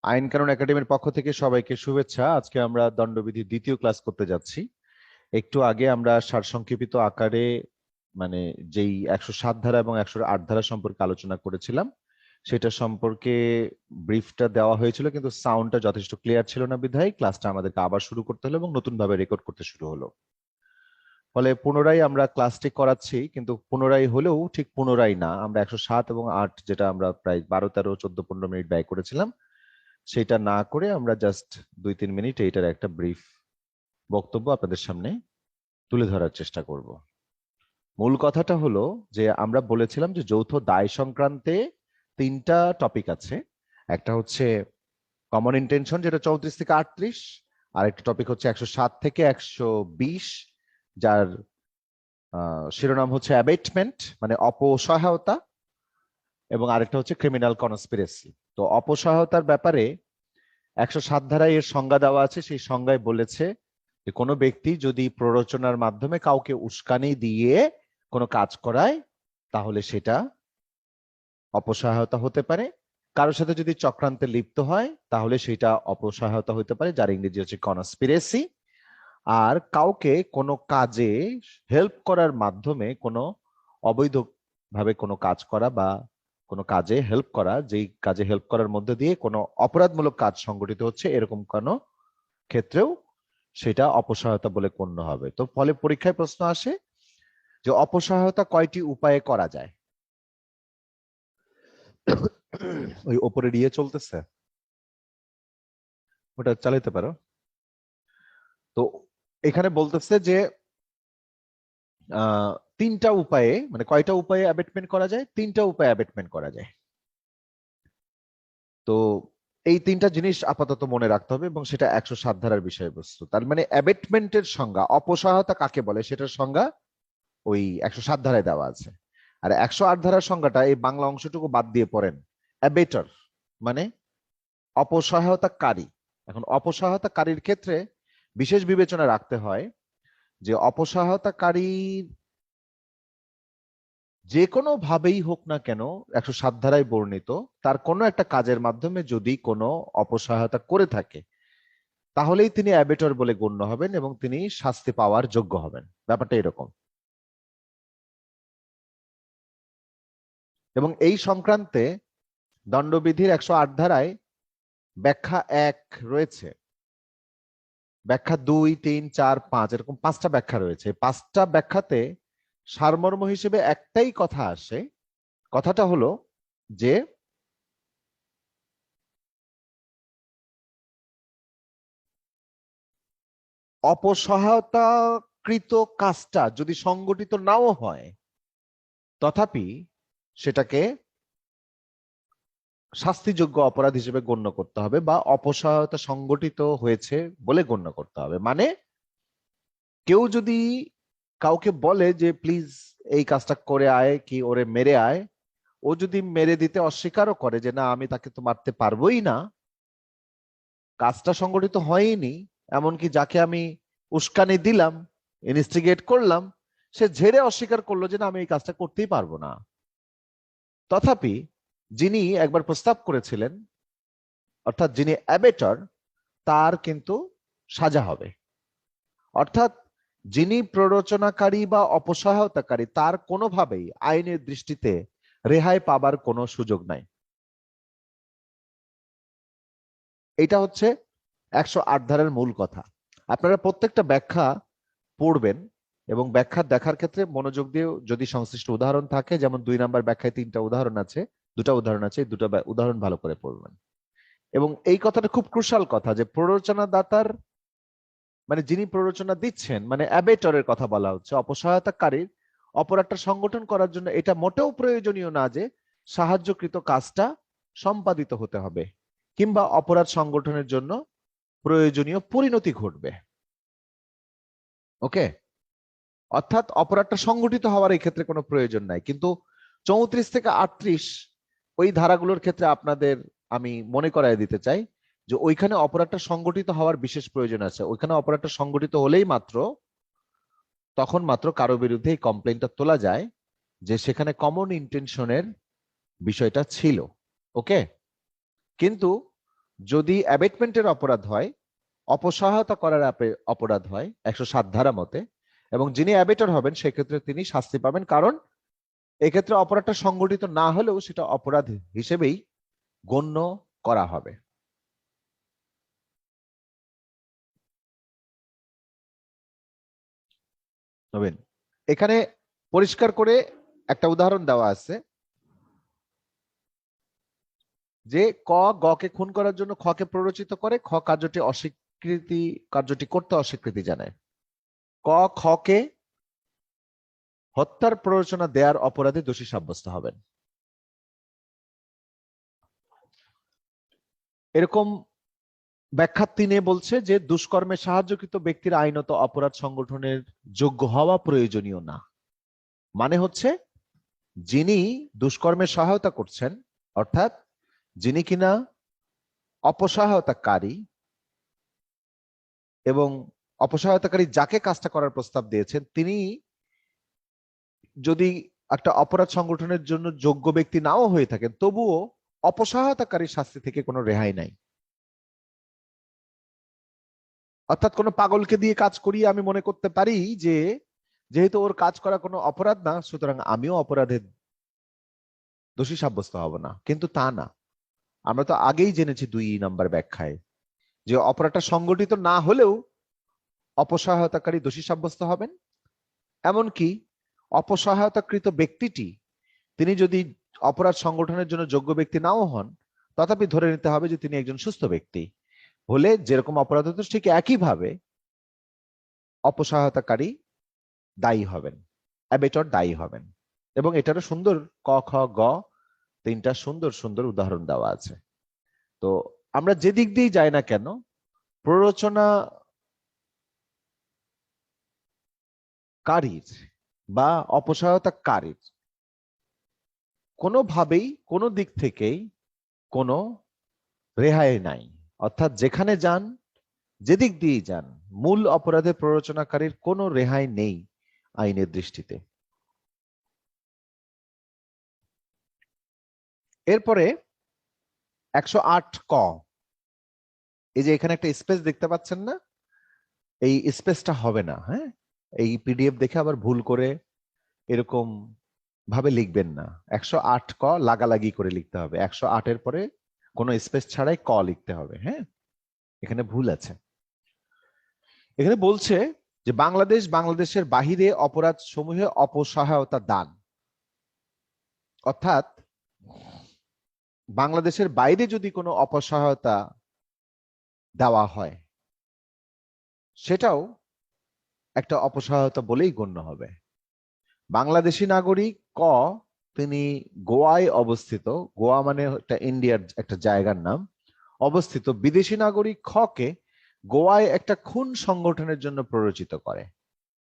আইন কানুন একাডেমির পক্ষ থেকে সবাইকে শুভেচ্ছা। আজকে আমরা দণ্ডবিধির দ্বিতীয় ক্লাস করতে যাচ্ছি। একটু আগে আমরা সারসংক্ষেপিত আকারে মানে যেই 107 ধারা এবং 108 ধারা সম্পর্কে আলোচনা করেছিলাম সেটা সম্পর্কে ব্রিফটা দেওয়া হয়েছিল, কিন্তু সাউন্ডটা যথেষ্ট ক্লিয়ার ছিল না বিধায় ক্লাসটা আমাদেরকে আবার শুরু করতে হলো এবং নতুন ভাবে রেকর্ড করতে শুরু হলো। ফলে পুনরায় আমরা ক্লাসটি করাচ্ছি, কিন্তু পুনরায় হলেও ঠিক পুনরায় না। আমরা 107 এবং 8 যেটা আমরা প্রায় 12, 13, 14, 15 মিনিট ব্যয় করেছিলাম সেটা না করে আমরা জাস্ট 2-3 মিনিট এইটার একটা ব্রিফ বক্তব্য আপনাদের সামনে তুলে ধরার চেষ্টা করব। মূল কথাটা হলো যে আমরা বলেছিলাম যে যৌথ দায় সংক্রান্তে 3টা টপিক আছে। একটা হচ্ছে কমন ইন্টেনশন, যেটা 34 থেকে 38, আর একটা টপিক হচ্ছে 107 থেকে 120, যার শিরোনাম হচ্ছে অ্যাবেটমেন্ট মানে অপসহায়তা, এবং আরেকটা হচ্ছে ক্রিমিনাল কনস্পিরেসি। তো অপসহায়তার ব্যাপারে 107 ধারায় এর সংজ্ঞা দেওয়া আছে। সেই সংজ্ঞায় বলেছে যে কোনো ব্যক্তি যদি প্ররোচনার মাধ্যমে কাউকে উস্কানি দিয়ে কোনো কাজ করায় তাহলে সেটা অপসহায়তা হতে পারে। কারোর সাথে যদি চক্রান্তে লিপ্ত হয় তাহলে সেটা অপসহায়তা হতে পারে, যার ইংরেজি হচ্ছে কনস্পিরেসি। আর কাউকে কোনো কাজে হেল্প করার মাধ্যমে কোনো অবৈধভাবে কোনো কাজ করা বা কোনো কাজে হেল্প করা, যেই কাজে হেল্প করার মধ্যে দিয়ে কোনো অপরাধমূলক কাজ সংগঠিত হচ্ছে, এরকম কোনো ক্ষেত্রেও সেটা অপসহায়তা বলে গণ্য হবে। তো ফলে পরীক্ষায় প্রশ্ন আসে যে অপসহায়তা কয়টি উপায়ে করা যায়। ওই ওপরে দিয়ে চলতেছে, ওটা চালাতে পারো। তো এখানে বলতেছে যে 3টা উপায়ে, মানে কয়টা উপায়ে অ্যাবেটমেন্ট করা যায়? 3টা উপায়ে অ্যাবেটমেন্ট করা যায়। তো এই 3টা জিনিস আপাতত মনে রাখতে হবে এবং সেটা 107 ধারার বিষয়বস্তু। তার মানে অ্যাবেটমেন্টের সংজ্ঞা, অপসহায়তা কাকে বলে সেটার সংজ্ঞা ওই 107 ধারায় দেওয়া আছে। আর 108 ধারার সংজ্ঞাটা এই বাংলা অংশটুকু বাদ দিয়ে পড়েন। অ্যাবেটর মানে অপসহায়তাকারী। এখন অপসহায়তাকারীর ক্ষেত্রে বিশেষ বিবেচনা রাখতে হয় যে অপসহায়তাকারীর যে কোনো ভাবেই হোক না কেন 107 ধারায় বর্ণিত তার কোনো একটা কাজের মাধ্যমে যদি কোনো অপসহায়তা করে থাকে তাহলেই তিনি অ্যাবেটর বলে গণ্য হবেন এবং তিনি শাস্তি পাওয়ার যোগ্য হবেন। ব্যাপারটা এরকম। এবং এই সংক্রান্তে দণ্ডবিধির 108 ধারায় ব্যাখ্যা 1 রয়েছে, ব্যাখ্যা 2, 3, 4, 5 এরকম 5টা ব্যাখ্যা রয়েছে। 5টা ব্যাখ্যাতে সারমর্ম হিসেবে একটাই কথা আসে। কথাটা হলো যে অপসহায়তাকৃত কাজটা যদি সংগঠিত নাও হয় তথাপি সেটাকে শাস্তিযোগ্য অপরাধ হিসেবে গণ্য করতে হবে বা অপসহায়তা সংগঠিত হয়েছে বলে গণ্য করতে হবে। মানে কেউ যদি কাউকে বলে যে প্লিজ এই কাজটা করে আয়, কি ওরে মেরে আয়, ও যদি মেরে দিতে অস্বীকারও করে যে না আমি তাকে তো মারতে পারবোই না, কাজটা সংগঠিত হয়নি, এমনকি যাকে আমি উস্কানি দিলাম, ইনস্টিগেট করলাম, সে ঝেড়ে অস্বীকার করলো যে না আমি এই কাজটা করতেই পারবো না, তথাপি যিনি একবার প্রস্তাব করেছিলেন অর্থাৎ যিনি অ্যাবেটর তার কিন্তু সাজা হবে। অর্থাৎ যিনি প্ররোচনাকারী বা অপসহায়তাকারী তার কোনোভাবেই আইনের দৃষ্টিতে রেহাই পাবার কোনো সুযোগ নাই। এটা হচ্ছে 108 ধারার মূল কথা। আপনারা প্রত্যেকটা ব্যাখ্যা পড়বেন এবং ব্যাখ্যা দেখার ক্ষেত্রে মনোযোগ দিয়ে যদি সংশ্লিষ্ট উদাহরণ থাকে, যেমন 2 নাম্বার ব্যাখ্যায় 3টা উদাহরণ আছে, 2টা উদাহরণ আছে, এই 2টা উদাহরণ ভালো করে পড়বেন। এবং এই কথাটা খুব ক্রুশাল কথা যে প্ররোচনাদাতার মানে যিনি প্ররোচনা দিচ্ছেন মানে অ্যাবেটরের কথা বলা হচ্ছে, অপসহায়তাকারীর অপরাধটা সংগঠন করার জন্য এটা মোটেও প্রয়োজনীয় না যে সাহায্যকৃত কাজটা সম্পাদিত হতে হবে কিংবা অপরাধ সংগঠনের জন্য প্রয়োজনীয় পরিণতি ঘটবে। ওকে, অর্থাৎ অপরাধটা সংগঠিত হওয়ার এই ক্ষেত্রে কোনো প্রয়োজন নাই। কিন্তু 34 থেকে 38 ওই ধারাগুলোর ক্ষেত্রে আপনাদের আমি মনে করায় দিতে চাই যে ওইখানে অপরাধটা সংগঠিত হওয়ার বিশেষ প্রয়োজন আছে। ওইখানে অপরাধটা সংগঠিত হলেই মাত্র তখন মাত্র কারো বিরুদ্ধে এই কমপ্লেনটা তোলা যায় যে সেখানে কমন ইন্টেনশনের বিষয়টা ছিল। ওকে, কিন্তু যদি অ্যাবেটমেন্টের অপরাধ হয়, অপসহায়তা করার অপরাধ হয় 107 ধারা মতে, এবং যিনি অ্যাবেটর হবেন সেক্ষেত্রে তিনি শাস্তি পাবেন, কারণ এক্ষেত্রে অপরাধটা সংগঠিত না হলেও সেটা অপরাধ হিসেবেই গণ্য করা হবে। এখানে পরিষ্কার করে একটা উদাহরণ দেওয়া আছে যে ক গকে খুন করার জন্য খকে প্ররোচিত করে, খ কার্যটি করতে অস্বীকৃতি জানায়, ক খকে হত্যার প্ররোচনা দেওয়ার অপরাধে দোষী সাব্যস্ত হবেন। এরকম ব্যাখ্যা 3 বলছে যে দুষ্কর্মে সাহায্যকৃত ব্যক্তির আইনত অপরাধ সংগঠনের যোগ্য হওয়া প্রয়োজনীয় না। মানে হচ্ছে যিনি দুষ্কর্মে সহায়তা করছেন, অর্থাৎ যিনি কিনা অপসহায়তাকারী, এবং অপসহায়তাকারী যাকে কাজটা করার প্রস্তাব দিয়েছেন তিনি যদি একটা অপরাধ সংগঠনের জন্য যোগ্য ব্যক্তি নাও হয়ে থাকেন, তবুও অপসহায়তাকারীর শাস্তি থেকে কোনো রেহাই নাই। অর্থাৎ কোনো পাগলকে দিয়ে কাজ করিয়ে আমি মনে করতে পারি যে যেহেতু ওর কাজ করা কোনো অপরাধ না, সুতরাং আমিও অপরাধের দোষী সাব্যস্ত হব না, কিন্তু তা না। আমরা তো আগেই জেনেছি 2 নম্বর ব্যাখ্যায় যে অপরাধটা সংগঠিত না হলেও অপসহায়তাকারী দোষী সাব্যস্ত হবেন। এমনকি অপসহায়তাকৃত ব্যক্তিটি তিনি যদি অপরাধ সংগঠনের জন্য যোগ্য ব্যক্তি নাও হন, তথাপি ধরে নিতে হবে যে তিনি একজন সুস্থ ব্যক্তি হলে যেরকম অপরাধ হতো ঠিক একইভাবে অপসহায়তাকারী দায়ী হবেন, অ্যাবেটর দায়ী হবেন। এবং এটারও সুন্দর ক খ গ 3টা সুন্দর সুন্দর উদাহরণ দেওয়া আছে। তো আমরা যে দিক দিয়ে যাই না কেন, প্ররোচনাকারীর বা অপসহায়তাকারীর কোনোভাবেই কোনো দিক থেকেই কোনো রেহাই নাই। অর্থাৎ যেখানে যান, যেদিক দিয়ে যান, মূল অপরাধে প্ররোচনাকারীর কোনো রেহাই নেই আইনের দৃষ্টিতে। এরপরে 108 ক, এই যে এখানে একটা স্পেস দেখতে পাচ্ছেন না, এই স্পেসটা হবে না। হ্যাঁ, এই পিডিএফ দেখে আবার ভুল করে এরকম ভাবে লিখবেন না। 108 ক লাগালাগি করে লিখতে হবে, 108 এর পরে কোনো স্পেস ছাড়াই ক লিখতে হবে। হ্যাঁ, এখানে ভুল আছে। এখানে বলছে যে বাংলাদেশের বাহিরে অপরাধ সমূহে অপসহায়তা দান, অর্থাৎ বাংলাদেশের বাইরে যদি কোনো অপসহায়তা দেওয়া হয় সেটাও একটা অপসহায়তা বলেই গণ্য হবে। বাংলাদেশী নাগরিক ক তিনি গোয়ায় অবস্থিত, গোয়া মানে একটা ইন্ডিয়ার একটা জায়গার নাম, অবস্থিত বিদেশি নাগরিক খ কে গোয়ায় একটা খুন সংগঠনের জন্য প্ররোচিত করে,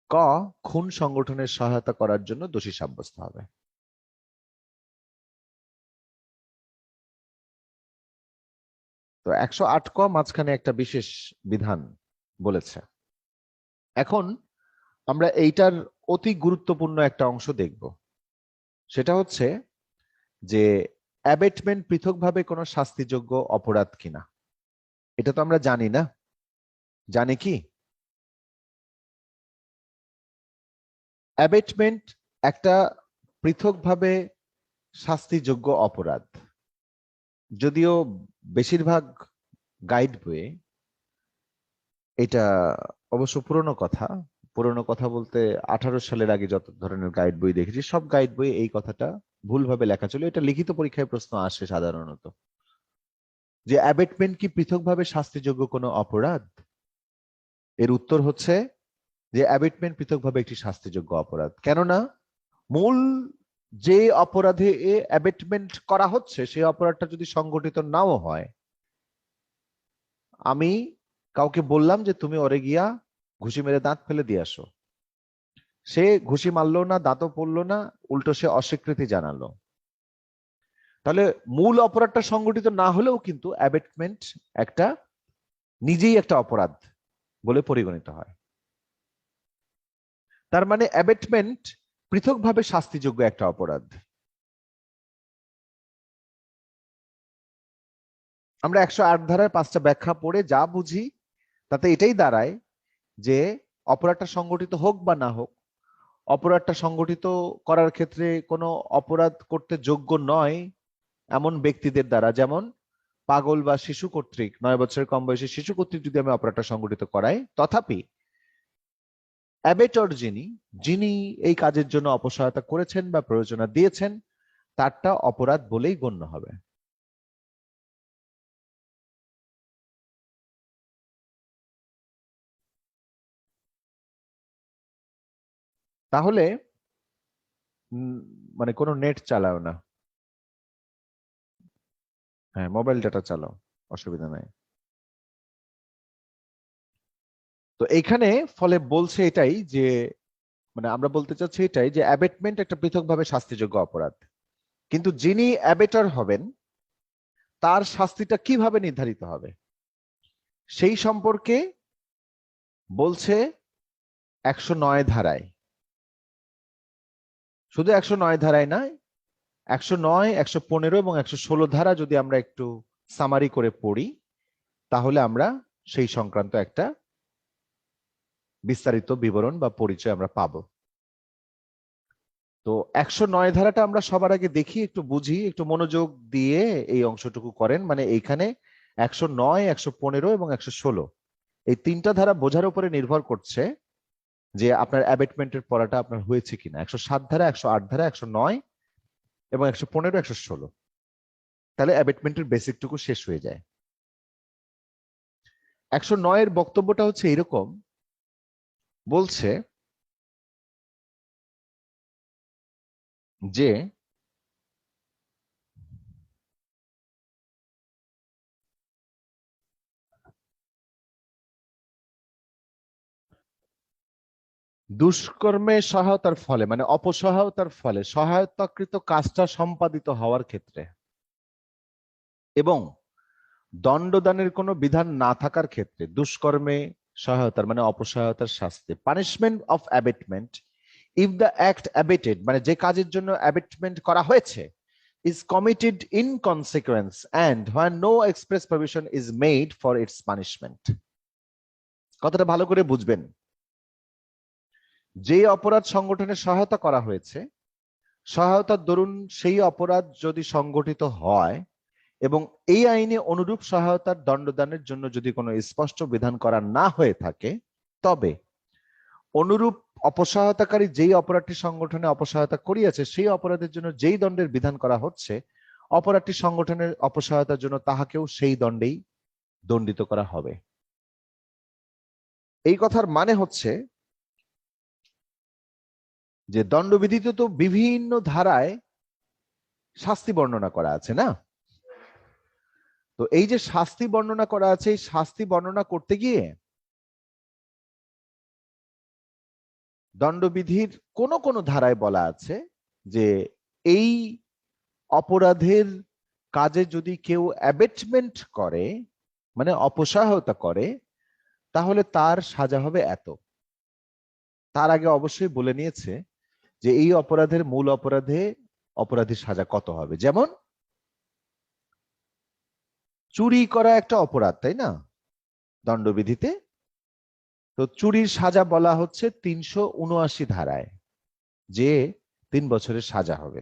ক খুন সংগঠনের সহায়তা করার জন্য দোষী সাব্যস্ত হবে। তো 108 ক মাঝখানে একটা বিশেষ বিধান বলেছে। এখন আমরা এইটার অতি গুরুত্বপূর্ণ একটা অংশ দেখব, সেটা হচ্ছে যে অ্যাবেটমেন্ট পৃথকভাবে কোনো শাস্তিযোগ্য অপরাধ কিনা। এটা তো আমরা জানি না, জানি কি? অ্যাবেটমেন্ট একটা পৃথকভাবে শাস্তিযোগ্য অপরাধ, যদিও বেশিরভাগ গাইড বইয়ে, এটা অবশ্য পুরনো কথা বলতে 18 সালের আগে যত ধরনের গাইড বই দেখেছি সব গাইড বই এই কথাটা ভুলভাবে লেখা ছিল। এটা লিখিত পরীক্ষায় প্রশ্ন আসে সাধারণত, যে অ্যাবেটমেন্ট কি পৃথকভাবে শাস্তিযোগ্য কোনো অপরাধ? এর উত্তর হচ্ছে যে অ্যাবেটমেন্ট পৃথকভাবে একটি শাস্তিযোগ্য অপরাধ, কেননা মূল যে অপরাধে অ্যাবেটমেন্ট করা হচ্ছে সেই অপরাধটা যদি সংগঠিত নাও হয়, আমি কাউকে বললাম যে তুমি ওরে গিয়া ঘুষি মেরে দাঁত ফেলে দিয়ে আসো, সে ঘুষি মারলো না, দাঁতও পড়লো না, উল্টো সে অস্বীকৃতি জানালো, তাহলে মূল অপরাধটা সংগঠিত না হলেও কিন্তু অ্যাবেটমেন্ট একটা নিজেই একটা অপরাধ বলে পরিগণিত হয়। তার মানে অ্যাবেটমেন্ট পৃথকভাবে শাস্তিযোগ্য একটা অপরাধ। আমরা 108 ধারার 5টা ব্যাখ্যা পড়ে যা বুঝি তাতে এটাই দাঁড়ায় যে অপরাধটা সংগঠিত হোক বা না হোক, অপরাধটা সংগঠিত করার ক্ষেত্রে কোনো অপরাধ করতে যোগ্য নয় এমন ব্যক্তিদের দ্বারা, যেমন পাগল বা শিশু কর্তৃক, 9 বছরের কম বয়সী শিশু কর্তৃক যদি আমি অপরাধটা সংগঠিত করাই, তথাপি অ্যাবেটর যিনি যিনি এই কাজের জন্য অপসহায়তা করেছেন বা প্ররোচনা দিয়েছেন, তারটা অপরাধ বলেই গণ্য হবে। তাহলে মানে কোনো নেট চালাও না, হ্যাঁ মোবাইল ডাটা চালাও, অসুবিধা নাই। তো এইখানে ফলে বলছে এটাই যে, মানে আমরা বলতে চাচ্ছি এটাই যে অ্যাবেটমেন্ট একটা পৃথকভাবে শাস্তিযোগ্য অপরাধ, কিন্তু যিনি অ্যাবেটর হবেন তার শাস্তিটা কিভাবে নির্ধারিত হবে সেই সম্পর্কে বলছে 109 ধারায়। শুধু 109 ধারায় নয়, 109, 115 এবং 116 ধারা যদি আমরা একটু সামারি করে পড়ি, তাহলে আমরা সেই সংক্রান্ত একটা বিস্তারিত বিবরণ বা পরিচয় আমরা পাবো। তো 109 ধারাটা আমরা সবার আগে দেখি, একটু বুঝি, একটু মনোযোগ দিয়ে এই অংশটুকু করেন। মানে এইখানে 109, 115 এবং 116 এই 3টা ধারা বোঝার উপরে নির্ভর করছে যে আপনার অ্যাবেটমেন্টের পড়াটা আপনার হয়েছে কিনা। 107 ধারা, 108 ধারা, 109 এবং 115, 116, তাহলে অ্যাবেটমেন্টের বেসিকটুকু শেষ হয়ে যায়। 109 এর বক্তব্যটা হচ্ছে এরকম, বলছে যে দুষ্কর্মে সহায়তার ফলে, মানে অপসহায়তার ফলে সহায়তাকৃত কাজটা সম্পাদিত হওয়ার ক্ষেত্রে এবং দণ্ডদানের কোনো বিধান না থাকার ক্ষেত্রে দুষ্কর্মে সহায়তার মানে অপসহায়তার শাস্তি, punishment of abetment if the act abetted, মানে যে কাজের জন্য অ্যাবেটমেন্ট করা হয়েছে, is committed in consequence and when no express provision is made for its punishment। কথাটা ভালো করে বুঝবেন, যে অপরাধ সংগঠনে সহায়তা করা হয়েছে, সহায়তার দরুন সেই অপরাধ যদি সংগঠিত হয় এবং এই আইনে অনুরূপ সহায়তার দণ্ডদানের জন্য যদি কোনো স্পষ্ট বিধান করা না হয়ে থাকে, তবে অনুরূপ অপসহায়তাকারী যেই অপরাধটি সংগঠনে অপসহায়তা করিয়াছে সেই অপরাধের জন্য যেই দণ্ডের বিধান করা হচ্ছে, অপরাধটি সংগঠনের অপসহায়তার জন্য তাহাকেও সেই দণ্ডেই দণ্ডিত করা হবে। এই কথার মানে হচ্ছে যে দণ্ডবিধিতে তো বিভিন্ন ধারায় শাস্তি বর্ণনা করা আছে না, তো এই যে শাস্তি বর্ণনা করা আছে, এই শাস্তি বর্ণনা করতে গিয়ে দণ্ডবিধির কোন কোন ধারায় বলা আছে যে এই অপরাধের কাজে যদি কেউ অ্যাবেটমেন্ট করে, মানে অপসহায়তা করে, তাহলে তার সাজা হবে এত। তার আগে অবশ্যই বলে নিয়েছে যে এই অপরাধের মূল অপরাধে অপরাধীর সাজা কত হবে। যেমন চুরি করা একটা অপরাধ, তাই না, দণ্ডবিধিতে? তো চুরির সাজা বলা হচ্ছে 379 ধারায় যে 3 বছরের সাজা হবে।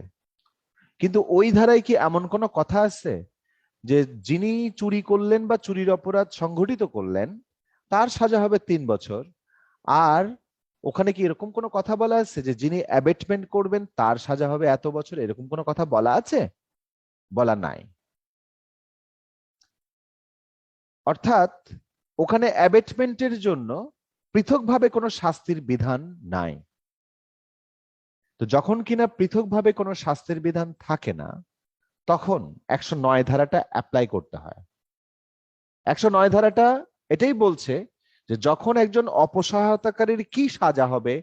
কিন্তু ওই ধারায় কি এমন কোনো কথা আছে যে যিনি চুরি করলেন বা চুরির অপরাধ সংঘটিত করলেন তার সাজা হবে 3 বছর? আর ওখানে কি এরকম কোনো কথা বলা আছে যে যিনি অ্যাবেটমেন্ট করবেন তার সাজা হবে এত বছর? এরকম কোনো কথা বলা আছে? বলা নাই। অর্থাৎ ওখানে অ্যাবেটমেন্টের জন্য পৃথকভাবে কোনো শাস্তির বিধান নাই। তো যখন কিনা পৃথকভাবে কোনো শাস্তির বিধান থাকে না, তখন 109 ধারাটা অ্যাপ্লাই করতে হয়। 109 ধারাটা এটাই বলছে যে যখন একজন অপসহায়তাকারীর কি সাজা হবে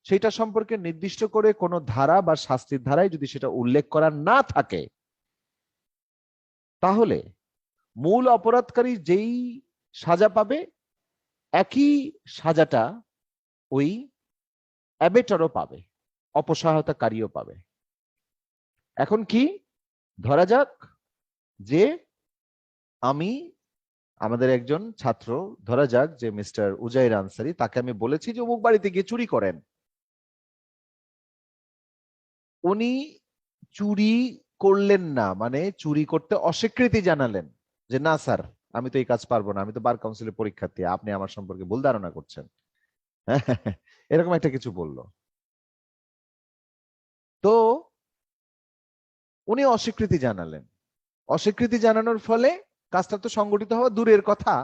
সেটা সম্পর্কে নির্দিষ্ট করে কোনো ধারা বা শাস্তির ধারায় যদি সেটা উল্লেখ করা না থাকে, তাহলে মূল অপরাধকারী যেই সাজা পাবে একই সাজাটা ওই অ্যাবেটরও পাবে, অপসহায়তাকারীও পাবে। এখন কি ধরা যাক যে আমি আমাদের একজন ছাত্র, ধরা যাক যে মিস্টার উজাইর আনসারী, তাকে আমি বলেছি যে অমুক বাড়িতে গিয়ে চুরি করেন। উনি চুরি করলেন না, মানে চুরি করতে অস্বীকৃতি জানালেন যে না স্যার, আমি তো এই কাজ পারবো না, আমি তো বার কাউন্সিলের পরীক্ষার্থী, আপনি আমার সম্পর্কে ভুল ধারণা করছেন। এরকম একটা কিছু বলল। তো উনি অস্বীকৃতি জানালেন। অস্বীকৃতি জানানোর ফলে কাজটা তো সংগঠিত হওয়া দূরের কথা,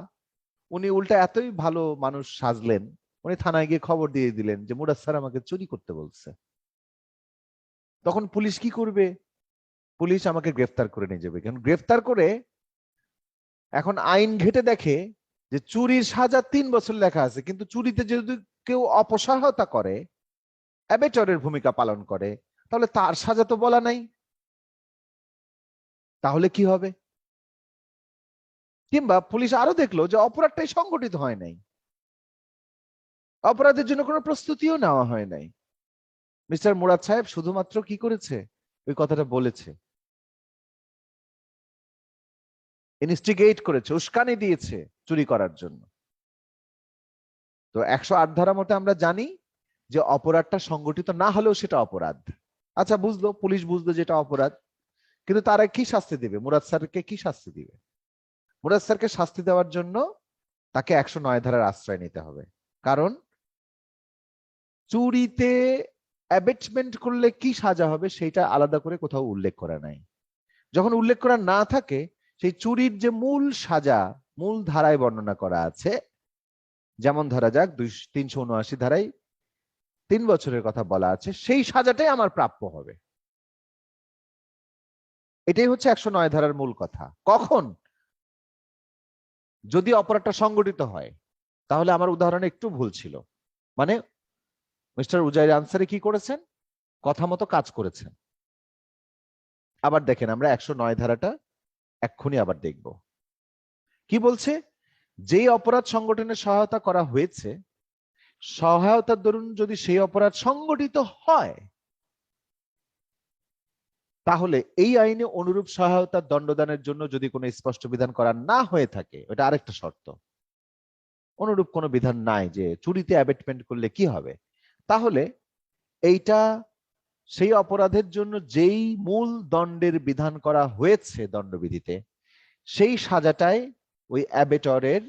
উনি উল্টা এতই ভালো মানুষ সাজলেন, উনি থানায় গিয়ে খবর দিয়ে দিলেন যে মুরাদ স্যার আমাকে চুরি করতে বলছে। তখন পুলিশ কি করবে? পুলিশ আমাকে গ্রেফতার করে নিয়ে যাবে। কারণ গ্রেফতার করে এখন আইন ঘেটে দেখে যে চুরির সাজা 3 বছর লেখা আছে, কিন্তু চুরিতে যদি কেউ অপসহায়তা করে, অ্যাবেটরের ভূমিকা পালন করে, তাহলে তার সাজা তো বলা নাই। তাহলে কি হবে? কিংবা পুলিশ আরো দেখলো যে অপরাধটাই সংগঠিত হয় নাই, অপরাধের জন্য কোনো প্রস্তুতিও নেওয়া হয় নাই। মিস্টার মুরাদ সাহেব শুধুমাত্র কি করেছে? ওই কথাটা বলেছে, ইনস্টিগেট করেছে, উস্কানি দিয়েছে চুরি করার জন্য। তো 108 ধারা মতে আমরা জানি যে অপরাধটা সংগঠিত না হলেও সেটা অপরাধ। আচ্ছা, বুঝলো, পুলিশ বুঝলো যেটা অপরাধ, কিন্তু তারা কি শাস্তি দিবে? মুরাদ স্যারকে কি শাস্তি দিবে? মুরাদ স্যারকে শাস্তি দেওয়ার জন্য তাকে 109 ধারার আশ্রয় নিতে হবে। কারণ চুরিতে অ্যাবেটমেন্ট করলে কি সাজা হবে সেটা আলাদা করে কোথাও উল্লেখ করা নাই। যখন উল্লেখ করা না থাকে, সেই চুরির যে মূল সাজা মূল ধারায় বর্ণনা করা আছে, যেমন ধরা যাক 379 ধারায় 3 বছরের কথা বলা আছে, সেই সাজাটাই আমার প্রাপ্য হবে। এটাই হচ্ছে 109 ধারার মূল কথা। কখন? যদি অপরাধটা সংগঠিত হয়। তাহলে আমার উদাহরণে একটু ভুল ছিল, মানে মিস্টার উজাইর আনসারি কি করেছেন? কথা মতো কাজ করেছেন। আবার দেখেন, আমরা 109 ধারাটা এক্ষুনি আবার দেখব কি বলছে। যেই অপরাধ সংগঠনের সহায়তা করা হয়েছে, সহায়তার দরুন যদি সেই অপরাধ সংগঠিত হয়, তাহলে এই আইনে অনুরূপ সহায়তার দণ্ডদানের জন্য যদি কোনো স্পষ্ট বিধান করা না হয়ে থাকে, এটা আরেকটা শর্ত। অনুরূপ কোনো বিধান নাই যে চুরিতে অ্যাবেটমেন্ট করলে কি হবে, তাহলে এইটা সেই অপরাধের জন্য যেই মূল দণ্ডের বিধান করা হয়েছে দণ্ডবিধিতে, সেই সাজাটাই ওই অ্যাবেটরের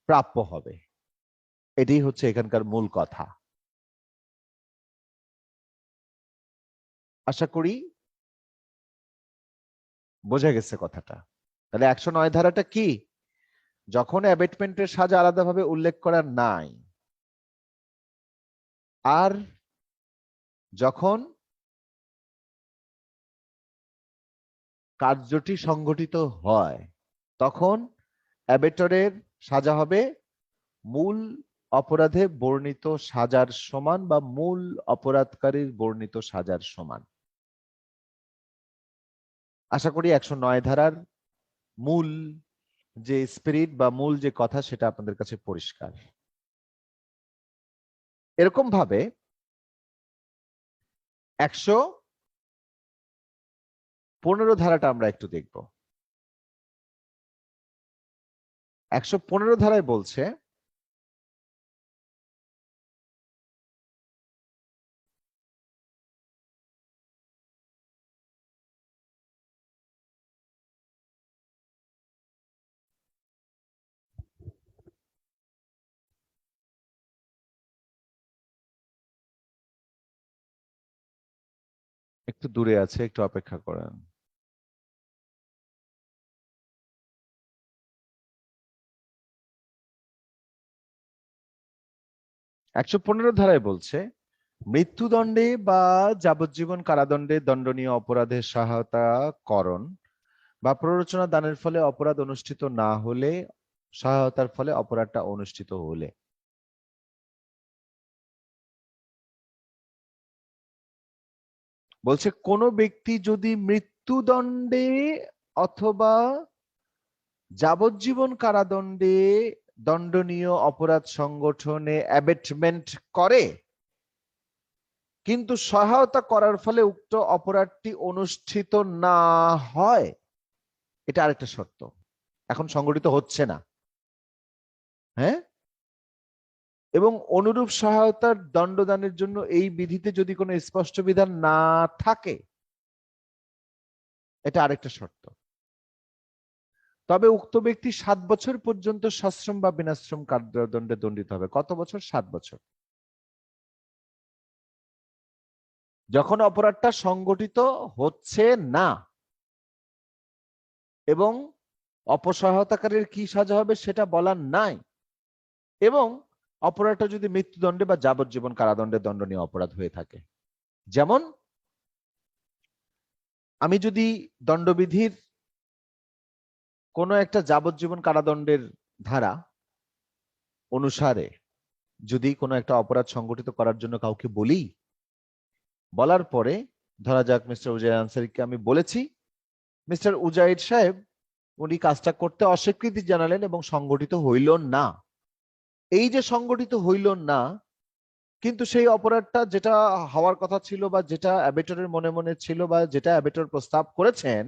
প্রাপ্য হবে। এটাই হচ্ছে এখানকার মূল কথা। আশা করি বোঝা গেছে কথাটা। তাহলে 109 ধারাটা কি? যখন অ্যাবেটমেন্টের সাজা আলাদাভাবে উল্লেখ করা নাই, আর যখন কার্যটি সংগঠিত হয়, তখন অ্যাবেটরের সাজা হবে মূল অপরাধে বর্ণিত সাজার সমান বা মূল অপরাধকারীর বর্ণিত সাজার সমান। আশা করি 109 ধারার মূল যে স্পিরিট বা মূল যে কথা সেটা আপনাদের কাছে পরিষ্কার। এরকম ভাবে 115 ধারাটা আমরা একটু দেখব। 115 ধারায় বলছে, একটু দূরে আছে, একটু অপেক্ষা করেন। 115 ধারায় বলছে, মৃত্যুদণ্ডে বা যাবজ্জীবন কারাদণ্ডে দণ্ডনীয় অপরাধের সহায়তা করণ বা প্ররোচনা দানের ফলে অপরাধ অনুষ্ঠিত না হলে, সহায়তার ফলে অপরাধটা অনুষ্ঠিত হলে। বলছে কোন ব্যক্তি যদি মৃত্যুদণ্ডে অথবা যাবজ্জীবন কারাদণ্ডে দণ্ডনীয় অপরাধ সংগঠনে অ্যাবেটমেন্ট করে, কিন্তু সহায়তা করার ফলে উক্ত অপরাধটি অনুষ্ঠিত না হয়, এটা আরেকটা শর্ত। এখন সংগঠিত হচ্ছে না। হ্যাঁ, এবং অনুরূপ সহায়তার দণ্ডদানের জন্য এই বিধিতে যদি কোনো স্পষ্ট বিধান না থাকে, এটা আরেকটা শর্ত। তবে উক্ত ব্যক্তি 7 বছর পর্যন্ত সশ্রম বা বিনাশ্রম কারাদণ্ডে দণ্ডিত হবে। কত বছর? 7 বছর। যখন অপরাধটা সংগঠিত হচ্ছে না এবং অপসহায়তাকারীর কি সাজা হবে সেটা বলার নাই, এবং অপরাধটা যদি মৃত্যুদণ্ডে বা যাবজ্জীবন কারাদণ্ডে দণ্ডনীয় অপরাধ হয়ে থাকে। যেমন আমি যদি দণ্ডবিধির কোনো একটা যাবজ্জীবন কারাদণ্ডের ধারা অনুসারে যদি কোনো একটা অপরাধ সংগঠিত করার জন্য কাউকে বলি, বলার পরে ধরা যাক মিস্টার উজাইর আনসারীকে আমি বলেছি, মিস্টার উজাইর সাহেব উনি কাজটা করতে অস্বীকৃতি জানালেন এবং সংগঠিত হইল না। এই যে সংগঠিত হইল না, কিন্তু সেই অপরাধটা যেটা হওয়ার কথা ছিল বা যেটা অ্যাবেটরের মনে মনে ছিল বা যেটা অ্যাবেটর প্রস্তাব করেছেন,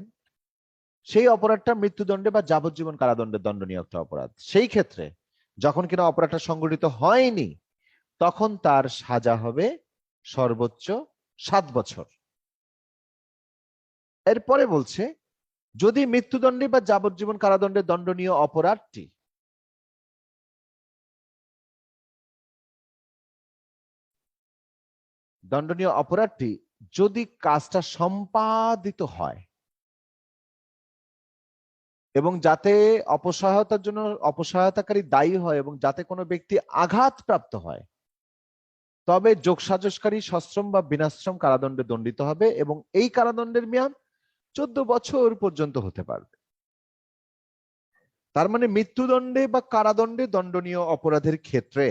সেই অপরাধটা মৃত্যুদণ্ডে বা যাবজ্জীবন কারাদণ্ডে দণ্ডনীয় একটা অপরাধ। সেই ক্ষেত্রে যখন কিনা অপরাধটা সংগঠিত হয়নি, তখন তার সাজা হবে সর্বোচ্চ 7 বছর। এরপরে বলছে, যদি মৃত্যুদণ্ডে বা যাবজ্জীবন কারাদণ্ডে দণ্ডনীয় অপরাধটি যদি কাজটা সম্পাদিত হয় এবং যাতে অপসহায়তার জন্য অপসহায়তাকারী দায়ী হয় এবং যাতে কোনো ব্যক্তি আঘাতপ্রাপ্ত হয়, তবে যোগসাজশকারী সশ্রম বা বিনাশ্রম কারাদণ্ডে দণ্ডিত হবে এবং এই কারাদণ্ডের মেয়াদ 14 বছর পর্যন্ত হতে পারবে। তার মানে মৃত্যুদণ্ডে বা কারাদণ্ডে দণ্ডনীয় অপরাধের ক্ষেত্রে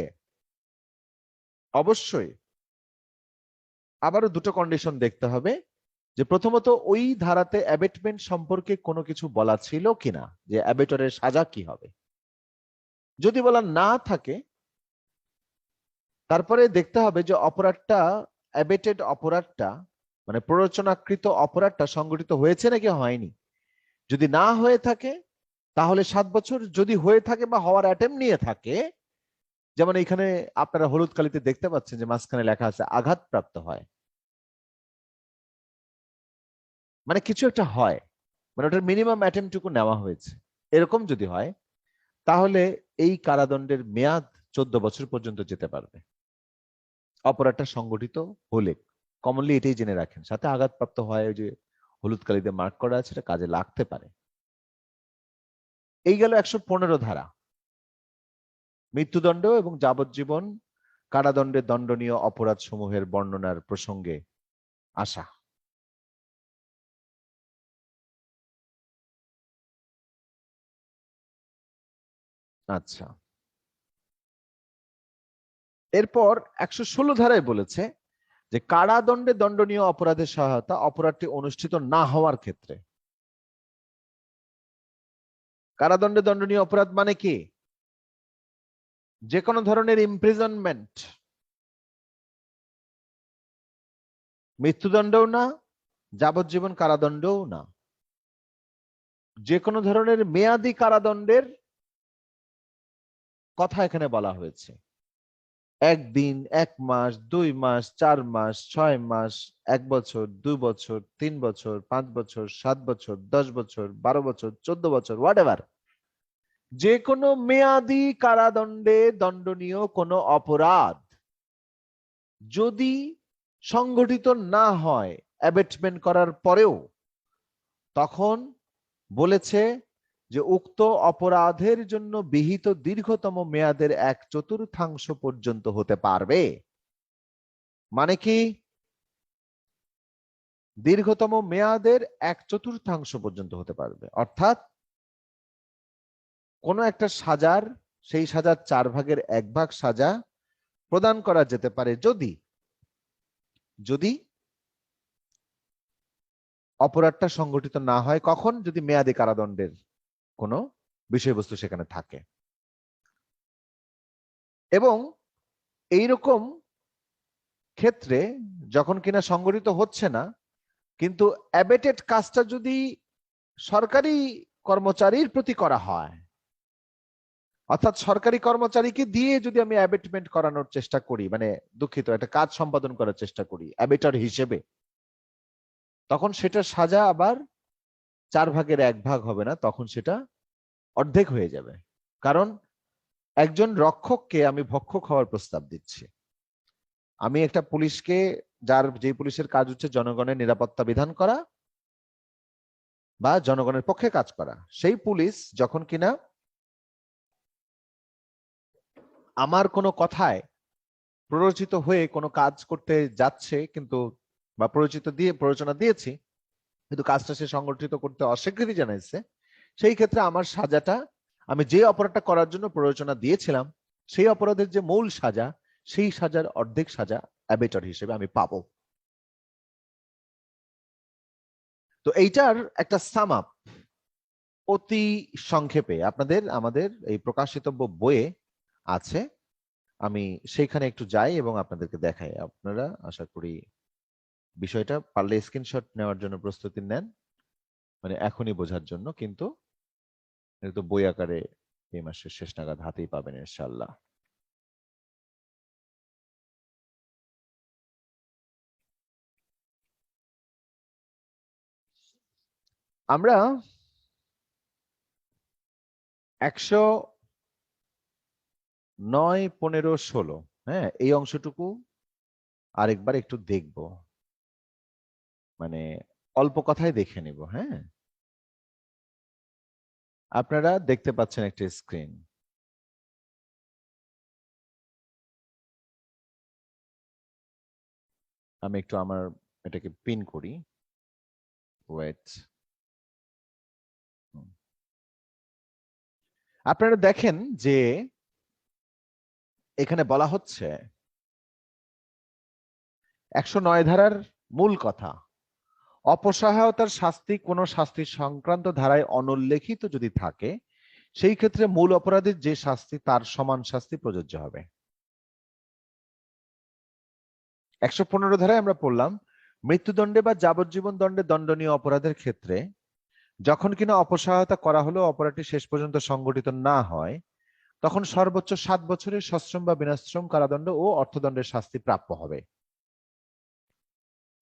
অবশ্যই আবারও দুটো কন্ডিশন দেখতে হবে, যে প্রথমত ওই ধারাতে অ্যাবেটমেন্ট সম্পর্কে কোনো কিছু বলা ছিল কিনা, যে অ্যাবেটরের সাজা কি হবে। যদি বলা না থাকে, তারপরে দেখতে হবে যে অপরাধটা অ্যাবেটেড অপরাধটা মানে প্ররোচনাকৃত অপরাধটা সংগঠিত হয়েছে নাকি হয়নি। যদি না হয়ে থাকে তাহলে 7 বছর, যদি হয়ে থাকে বা হওয়ার অ্যাটেম্প নিয়ে থাকে, যেমন এখানে আপনারা হলুদ কালিতে দেখতে পাচ্ছেন যে মাঝখানে লেখা আছে আঘাতপ্রাপ্ত হয়, মানে কিছু একটা হয়, মানে ওটার মিনিমাম অ্যাটেম্পটুকু নেওয়া হয়েছে, এরকম যদি হয় তাহলে এই কারাদণ্ডের মেয়াদ 14 বছর পর্যন্ত যেতে পারবে অপরাধটা সংগঠিত হলে। কমনলি এটাই জেনে রাখেন, সাথে আঘাতপ্রাপ্ত হয় ওই যে হলুদ কালিতে মার্ক করা আছে, এটা কাজে লাগতে পারে। এই গেল 115 ধারা, মৃত্যুদণ্ড এবং যাবজ্জীবন কারাদণ্ডে দণ্ডনীয় অপরাধ সমূহের বর্ণনার প্রসঙ্গে আসা। আচ্ছা, এরপর 116 ধারায় বলেছে যে কারাদণ্ডে দণ্ডনীয় অপরাধের সহায়তা অপরাধটি অনুষ্ঠিত না হওয়ার ক্ষেত্রে। কারাদণ্ডে দণ্ডনীয় অপরাধ মানে কি? যে কোনো ধরনের ইমপ্রিজনমেন্ট, মৃত্যুদণ্ডও না, যাবজ্জীবন কারাদণ্ডও না, যে কোনো ধরনের মেয়াদি কারাদণ্ডের কথা এখানে বলা হয়েছে। 1 দিন, 1 মাস, 2 মাস, 4 মাস, 6 মাস, 1 বছর, 2 বছর, 3 বছর, 5 বছর, 7 বছর, 10 বছর, 12 বছর, 14 বছর, হোয়াট এভার, যে কোনো মেয়াদি কারাদণ্ডে দণ্ডনীয় কোনো অপরাধ যদি সংগঠিত না হয় অ্যাবেটমেন্ট করার পরেও, তখন বলেছে যে উক্ত অপরাধের জন্য বিহিত দীর্ঘতম মেয়াদের 1/4 পর্যন্ত হতে পারবে। মানে কি? দীর্ঘতম মেয়াদের 1/4 পর্যন্ত হতে পারবে, অর্থাৎ কোন একটা সাজার, সেই সাজার 4 ভাগের 1 ভাগ সাজা প্রদান করা যেতে পারে যদি যদি অপরাধটা সংগঠিত না হয়। কখন? যদি মেয়াদী কারাদণ্ডের কোনো বিষয়বস্তু সেখানে থাকে। এবং এইরকম ক্ষেত্রে যখন কিনা সংগঠিত হচ্ছে না, কিন্তু অ্যাবেটেড কাজটা যদি সরকারি কর্মচারীর প্রতি করা হয়, অর্থাৎ সরকারি কর্মচারীকে দিয়ে যদি আমি অ্যাবেটমেন্ট করানোর চেষ্টা করি, মানে দুঃখিত, একটা কাজ সম্পাদন করার চেষ্টা করি অ্যাবেটর হিসেবে, তখন সেটা সাজা আবার 1/4 হবে না, তখন সেটা অর্ধেক হয়ে যাবে। কারণ একজন রক্ষককে আমি ভক্ষক হওয়ার প্রস্তাব দিচ্ছি। আমি একটা পুলিশকে, যে পুলিশের কাজ হচ্ছে জনগণের নিরাপত্তা বিধান করা বা জনগণের পক্ষে কাজ করা, সেই পুলিশ যখন কিনা আমার কোনো কথায় প্ররোচিত হয়ে কোনো কাজ করতে যাচ্ছে, কিন্তু বা প্ররোচনা দিয়েছি কিন্তু কাজটা সে সংগঠিত করতে অস্বীকৃতি জানাইছে, সেই ক্ষেত্রে আমার সাজাটা, আমি যে অপরাধটা করার জন্য প্ররোচনা দিয়েছিলাম সেই অপরাধের যে মূল সাজা, সেই সাজার অর্ধেক সাজা অ্যাবেটর হিসেবে আমি পাবো। তো এইটার একটা সাম আপ অতি সংক্ষেপে আমাদের এই প্রকাশিতব্য বইয়ে আছে, আমি সেইখানে একটু যাই এবং আপনাদেরকে দেখাই। আপনারা আশা করি বিষয়টা পারলে স্ক্রিনশট নেওয়ার জন্য প্রস্তুতি নেন, মানে এখনই বোঝার জন্য, কিন্তু এটা তো বই আকারে এই মাসের শেষ নাগাদ হাতেই পাবেন ইনশাআল্লাহ। আমরা 109, 15, 16, হ্যাঁ, এই অংশটুকু আরেকবার একটু দেখব, মানে অল্প কথায় দেখে নিব। হ্যাঁ, আপনারা দেখতে পাচ্ছেন একটা স্ক্রিন, আমি একটু আমার এটাকে পিন করি, ওয়েট। আপনারা দেখেন যে এখানে বলা হচ্ছে 109 ধারার মূল কথা, অপসহায়তার শাস্তি কোন শাস্তি সংক্রান্ত ধারায় অনুল্লেখিত যদি থাকে, সেই ক্ষেত্রে মূল অপরাধের যে শাস্তি তার সমান শাস্তি প্রযোজ্য হবে। 115 ধারায় আমরা পড়লাম, মৃত্যুদণ্ডে বা যাবজ্জীবন দণ্ডে দণ্ডনীয় অপরাধের ক্ষেত্রে যখন কিনা অপসহায়তা করা হলেও অপরাধটি শেষ পর্যন্ত সংগঠিত না হয়, তখন সর্বোচ্চ 7 বছরের সশ্রম বা বিনাশ্রম কারাদণ্ড ও অর্থদণ্ডের শাস্তি প্রাপ্য হবে।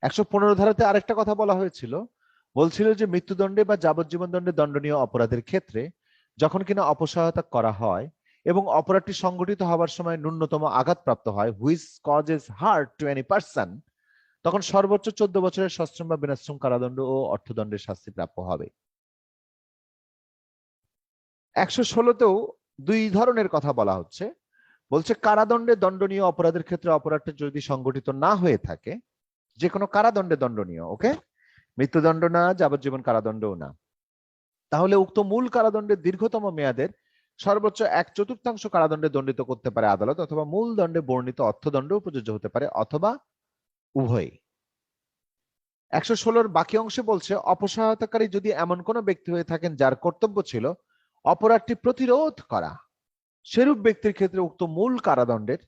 115 ধারাতে আরেকটা কথা বলা হয়েছিল, বলছিল যে মৃত্যুদণ্ডে বা যাবজ্জীবন দণ্ডে দণ্ডনীয় অপরাধের ক্ষেত্রে যখন কিনা অপসহায়তা করা হয় এবং অপরাধটি সংগঠিত হওয়ার সময় ন্যূনতম আঘাতপ্রাপ্ত হয়, which causes heart to any person, তখন সর্বোচ্চ 14 বছরের সশ্রম বা বিনাশ্রম কারাদণ্ড ও অর্থদণ্ডের শাস্তি প্রাপ্য হবে। 116তেও 2 ধরনের কথা বলা হচ্ছে, বলছে কারাদণ্ডে দণ্ডনীয় অপরাধের ক্ষেত্রে অপরাধটা যদি সংগঠিত না হয়ে থাকে, যে কোনো কারাদণ্ডে দণ্ডনীয়, ওকে, মৃত্যুদণ্ড না, যাবজ্জীবন কারাদণ্ডও না, তাহলে উক্ত মূল কারাদণ্ডের দীর্ঘতম মেয়াদের সর্বোচ্চ 1/4 কারাদণ্ডে দণ্ডিত করতে পারে আদালত, অথবা মূল দণ্ডে বর্ণিত অর্থদণ্ডও প্রযোজ্য হতে পারে, অথবা উভয়ই। 116 বাকি অংশে বলছে, অপসহায়তাকারী যদি এমন কোন ব্যক্তি হয়ে থাকেন যার কর্তব্য ছিল অপরাধটি প্রতিরোধ করা, সেরূপ ব্যক্তির ক্ষেত্রে উক্ত মূল কারাদণ্ডের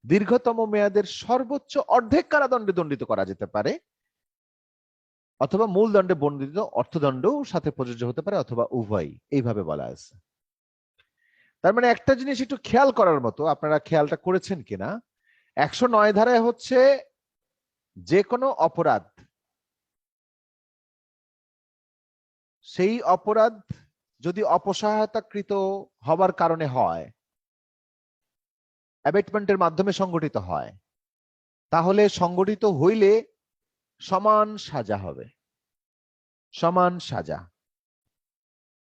দীর্ঘতম মেয়াদের সর্বোচ্চ অর্ধেক কারাদণ্ডে দণ্ডিত করা যেতে পারে, অথবা মূল দণ্ডে বর্ণিত অর্থদণ্ডও সাথে প্রযোজ্য হতে পারে, অথবা উভয়, এইভাবে বলা আছে। তার মানে একটা জিনিস একটু খেয়াল করার মতো, আপনারা খেয়ালটা করেছেন কিনা, 109 ধারায় হচ্ছে যে কোনো অপরাধ, সেই অপরাধ যদি অপসহায়তাকৃত হবার কারণে হয়, অ্যাবেটমেন্টের মাধ্যমে সংগঠিত হয়, তাহলে সংগঠিত হইলে সমান সাজা হবে, সমান সাজা।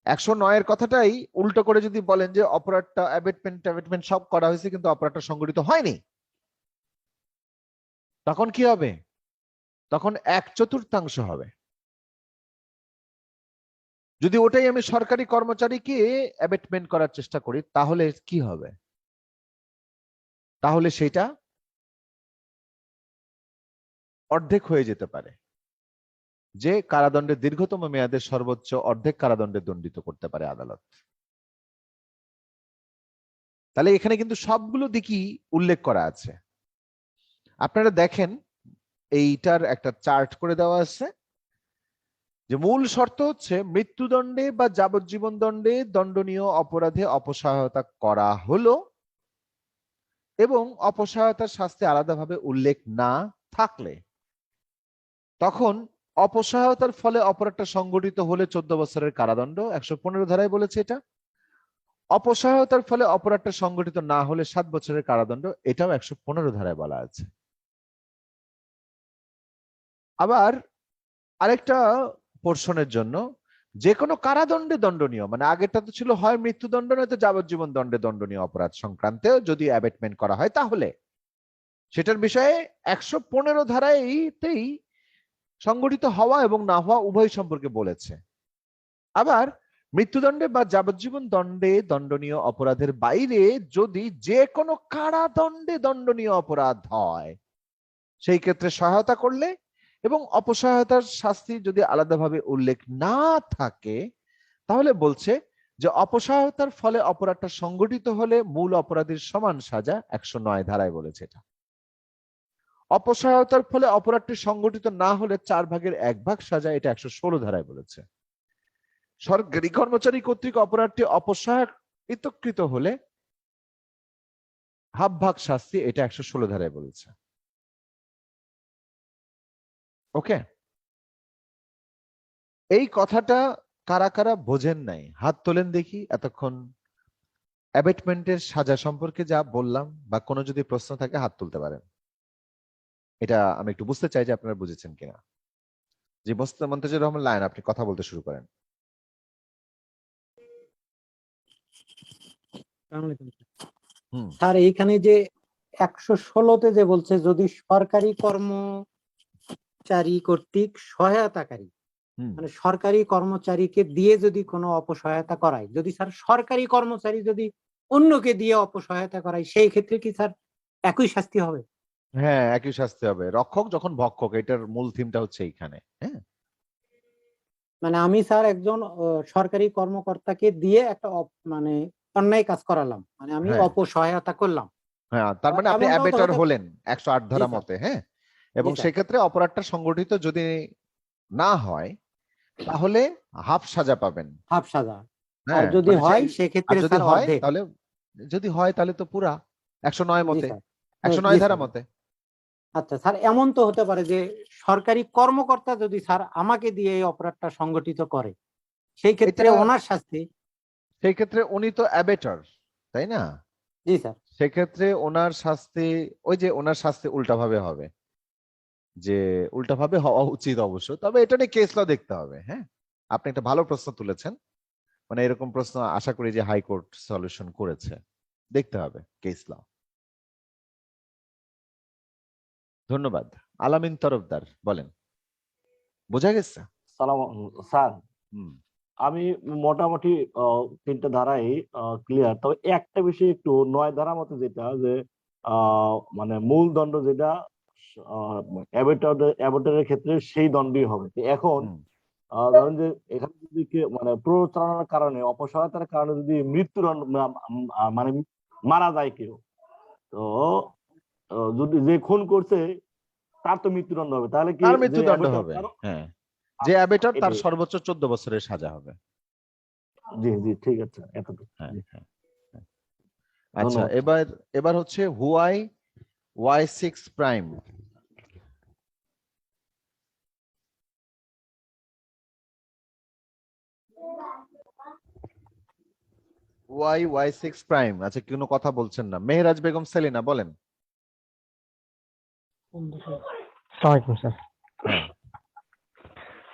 109 কথাটাই উল্টো করে যদি বলেন যে অপরাধটা অ্যাবেটমেন্ট সব করা হয়েছে কিন্তু অপরাধটা সংগঠিত হয়নি, তখন কি হবে? তখন 1/4 হবে। যদি ওটাই আমি সরকারি কর্মচারীকে অ্যাবেটমেন্ট করার চেষ্টা করি, তাহলে কি হবে? তাহলে সেটা অর্ধেক হয়ে যেতে পারে, যে কারাদণ্ডের দীর্ঘতম মেয়াদের সর্বোচ্চ অর্ধেক কারাদণ্ডে দণ্ডিত করতে পারে আদালত। তাহলে এখানে কিন্তু সবগুলো দিকই উল্লেখ করা আছে। আপনারা দেখেন এইটার একটা চার্ট করে দেওয়া আছে, যে মূল শর্ত হচ্ছে মৃত্যুদণ্ডে বা যাবজ্জীবন দণ্ডে দণ্ডনীয় অপরাধে অপসহায়তা করা হলো এবং অপসহায়তার শাস্তি আলাদাভাবে উল্লেখ না থাকলে তখন অপসহায়তার ফলে অপরাধটা সংঘটিত হলে 14 বছরের কারাদণ্ড, 115 ধারায় বলেছে এটা। অপসহায়তার ফলে অপরাধটা সংঘটিত না হলে 7 বছরের কারাদণ্ড, এটাও 115 ধারায় বলা আছে। আবার আরেকটা পোর্শনের জন্য যে কোনো কারাদণ্ডে দণ্ডনীয়, মানে আগেরটা তো ছিল হয় মৃত্যুদণ্ড নয়তো যাবজ্জীবন দণ্ডে দণ্ডনীয় অপরাধ সংক্রান্তেও যদি অ্যাবেটমেন্ট করা হয় তাহলে সেটার বিষয়ে 115 ধারায়তেই সংগঠিত হওয়া এবং না হওয়া উভয় সম্পর্কে বলেছে। আবার মৃত্যুদণ্ডে বা যাবজ্জীবন দণ্ডে দণ্ডনীয় অপরাধের বাইরে যদি যে কোনো কারাদণ্ডে দণ্ডনীয় অপরাধ হয় সেই ক্ষেত্রে সহায়তা করলে এবং অপসহায়তার শাস্তি যদি আলাদাভাবে উল্লেখ না থাকে তাহলে বলছে যে অপসহায়তার ফলে অপরাধটা সংঘটিত হলে মূল অপরাধীর সমান সাজা, 109 ধারায় বলেছে এটা। অপসহায়তার ফলে অপরাধটি সংঘটিত না হলে 4/1 সাজা, এটা 116 ধারায় বলেছে। সরকারি কর্মচারী কর্তৃক অপরাধটি অপসহায়িতকৃত হলে ½ শাস্তি, এটা 116 ধারায় বলেছে। ওকে, এই কথাটা কারা কারা বোঝেন নাই হাত তোলেন দেখি এতক্ষণ অ্যাবেটমেন্টের সাজা সম্পর্কে যা বললাম, বা কোনো যদি প্রশ্ন থাকে হাত তুলতে পারেন। এটা আমি একটু বুঝতে চাই যে আপনারা বুঝেছেন কিনা। জি মন্তাজুর রহমান লায়ন, আপনি কথা বলতে শুরু করেন। স্যার এইখানে যে 116তে যে বলছে যদি সরকারি কর্মচারী কর্তৃক সহায়তাকারী, মানে সরকারি কর্মচারীকে দিয়ে যদি কোনো অপসহায়তা করায়, যদি স্যার সরকারি কর্মচারী যদি অন্যকে দিয়ে অপসহায়তা করায় সেই ক্ষেত্রে কি স্যার একই শাস্তি হবে? হ্যাঁ, একই শাস্তি হবে। রক্ষক যখন ভক্ষক, এটার মূল থিমটা হচ্ছে এইখানে। হ্যাঁ, মানে আমি স্যার একজন সরকারি কর্মকর্তাকে দিয়ে একটা মানে অন্যায় কাজ করালাম, মানে আমি হ্যাঁ, অপসহায়তা করলাম। হ্যাঁ, তার মানে আপনি এমনটাও তো অ্যাবেটর হতে পারে। হলেন 108 ধারা মতে। হ্যাঁ, এবং সেক্ষেত্রে অপরাধটা সংগঠিত যদি না হয় তাহলে হাফ সাজা পাবেন। হাফ সাজা। আর হ্যাঁ, যদি মানে হয় সেক্ষেত্রে যদি স্যার হয় অর্ধেক। তাহলে, যদি হয় তাহলে তো পুরা 109 জি মতে, স্যার। 109 জি ধারা স্যার। মতে। আচ্ছা স্যার, এমন তো হতে পারে যে সরকারি কর্মকর্তা যদি স্যার আমাকে দিয়ে এই অপরাধটা সংগঠিত করে সেই ক্ষেত্রে এটা ওনার শাস্তি। সেই ক্ষেত্রে উনি তো অ্যাবেটর, তাই না? জি স্যার। সেক্ষেত্রে ওনার শাস্তি, ওই যে ওনার শাস্তি উল্টাভাবে হবে, যে উল্টাভাবে হওয়া উচিত অবশ্য। তবে এটা নিয়ে কেস ল দেখতে হবে। হ্যাঁ, আপনি একটা ভালো প্রশ্ন তুলেছেন, মানে এরকম প্রশ্ন আশা করি যে হাইকোর্ট সলিউশন করেছে, দেখতে হবে কেস ল। ধন্যবাদ। আলামিন তরফদার বলেন, বোঝা গেছে? স্যার, আমি মোটামুটি 3টে ধারাই ক্লিয়ার, তবে একটা বিষয় একটু 9 ধারা মতে যেটা যে মানে মূল দণ্ড যেটা অ্যাবেটরের ক্ষেত্রে সেই দণ্ডই হবে। এখন ধরেন যে এখানে যদি মানে প্ররোচনার কারণে অপসহায়তার কারণে যদি মৃত্যুদণ্ড মানে মারা যায় কেউ, তো যদি যে খুন করছে তার তো মৃত্যুদণ্ড হবে, তাহলে কি তার যে মৃত্যুদণ্ড হবে। হ্যাঁ, যে অ্যাবেটর তার সর্বোচ্চ 14 বছরের সাজা হবে। জি জি, ঠিক আছে, এতটুকু। হ্যাঁ, হ্যাঁ। আচ্ছা, এবার হচ্ছে Huawei Y6 prime. Y6 prime. আচ্ছা, কোনো কথা বলছেন না। মেহরাজ বেগম সেলিনা বলেন।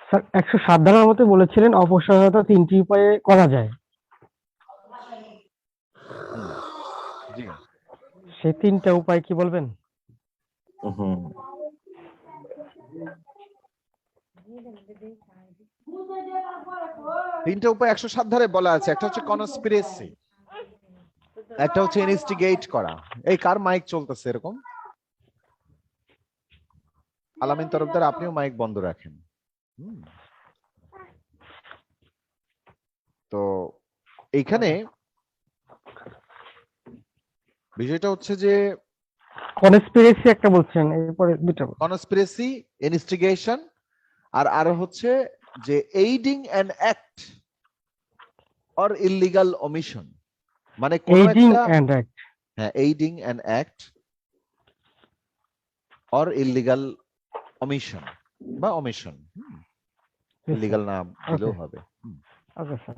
স্যার, 107 ধারার মতে বলেছিলেন অপসহায়তা 3টি উপায়ে করা যায়। জি, সেই 3টা উপায় কি বলবেন? তিনটা উপায় 107 ধারায় বলা আছে। একটা হচ্ছে কনস্পিরেসি, একটা হচ্ছে ইনস্টিগেট করা। এই কার মাইক চলতেছে এরকম? আলামিন তরফদার, আপনিও মাইক বন্ধ রাখেন। তো এইখানে বিষয়টা হচ্ছে যে কনস্পিরেসি একটা বলছেন, এরপরে দুটো কনস্পিরেসি, ইনস্টিগেশন, আর আরো হচ্ছে যে aiding an act or illegal omission, মানে কোন এইডিং একটা অ্যান্ড অ্যাক্ট। হ্যাঁ, aiding an act or illegal omission বা অমিশন, ইললিগাল নাম দিলেও হবে। ওকে স্যার,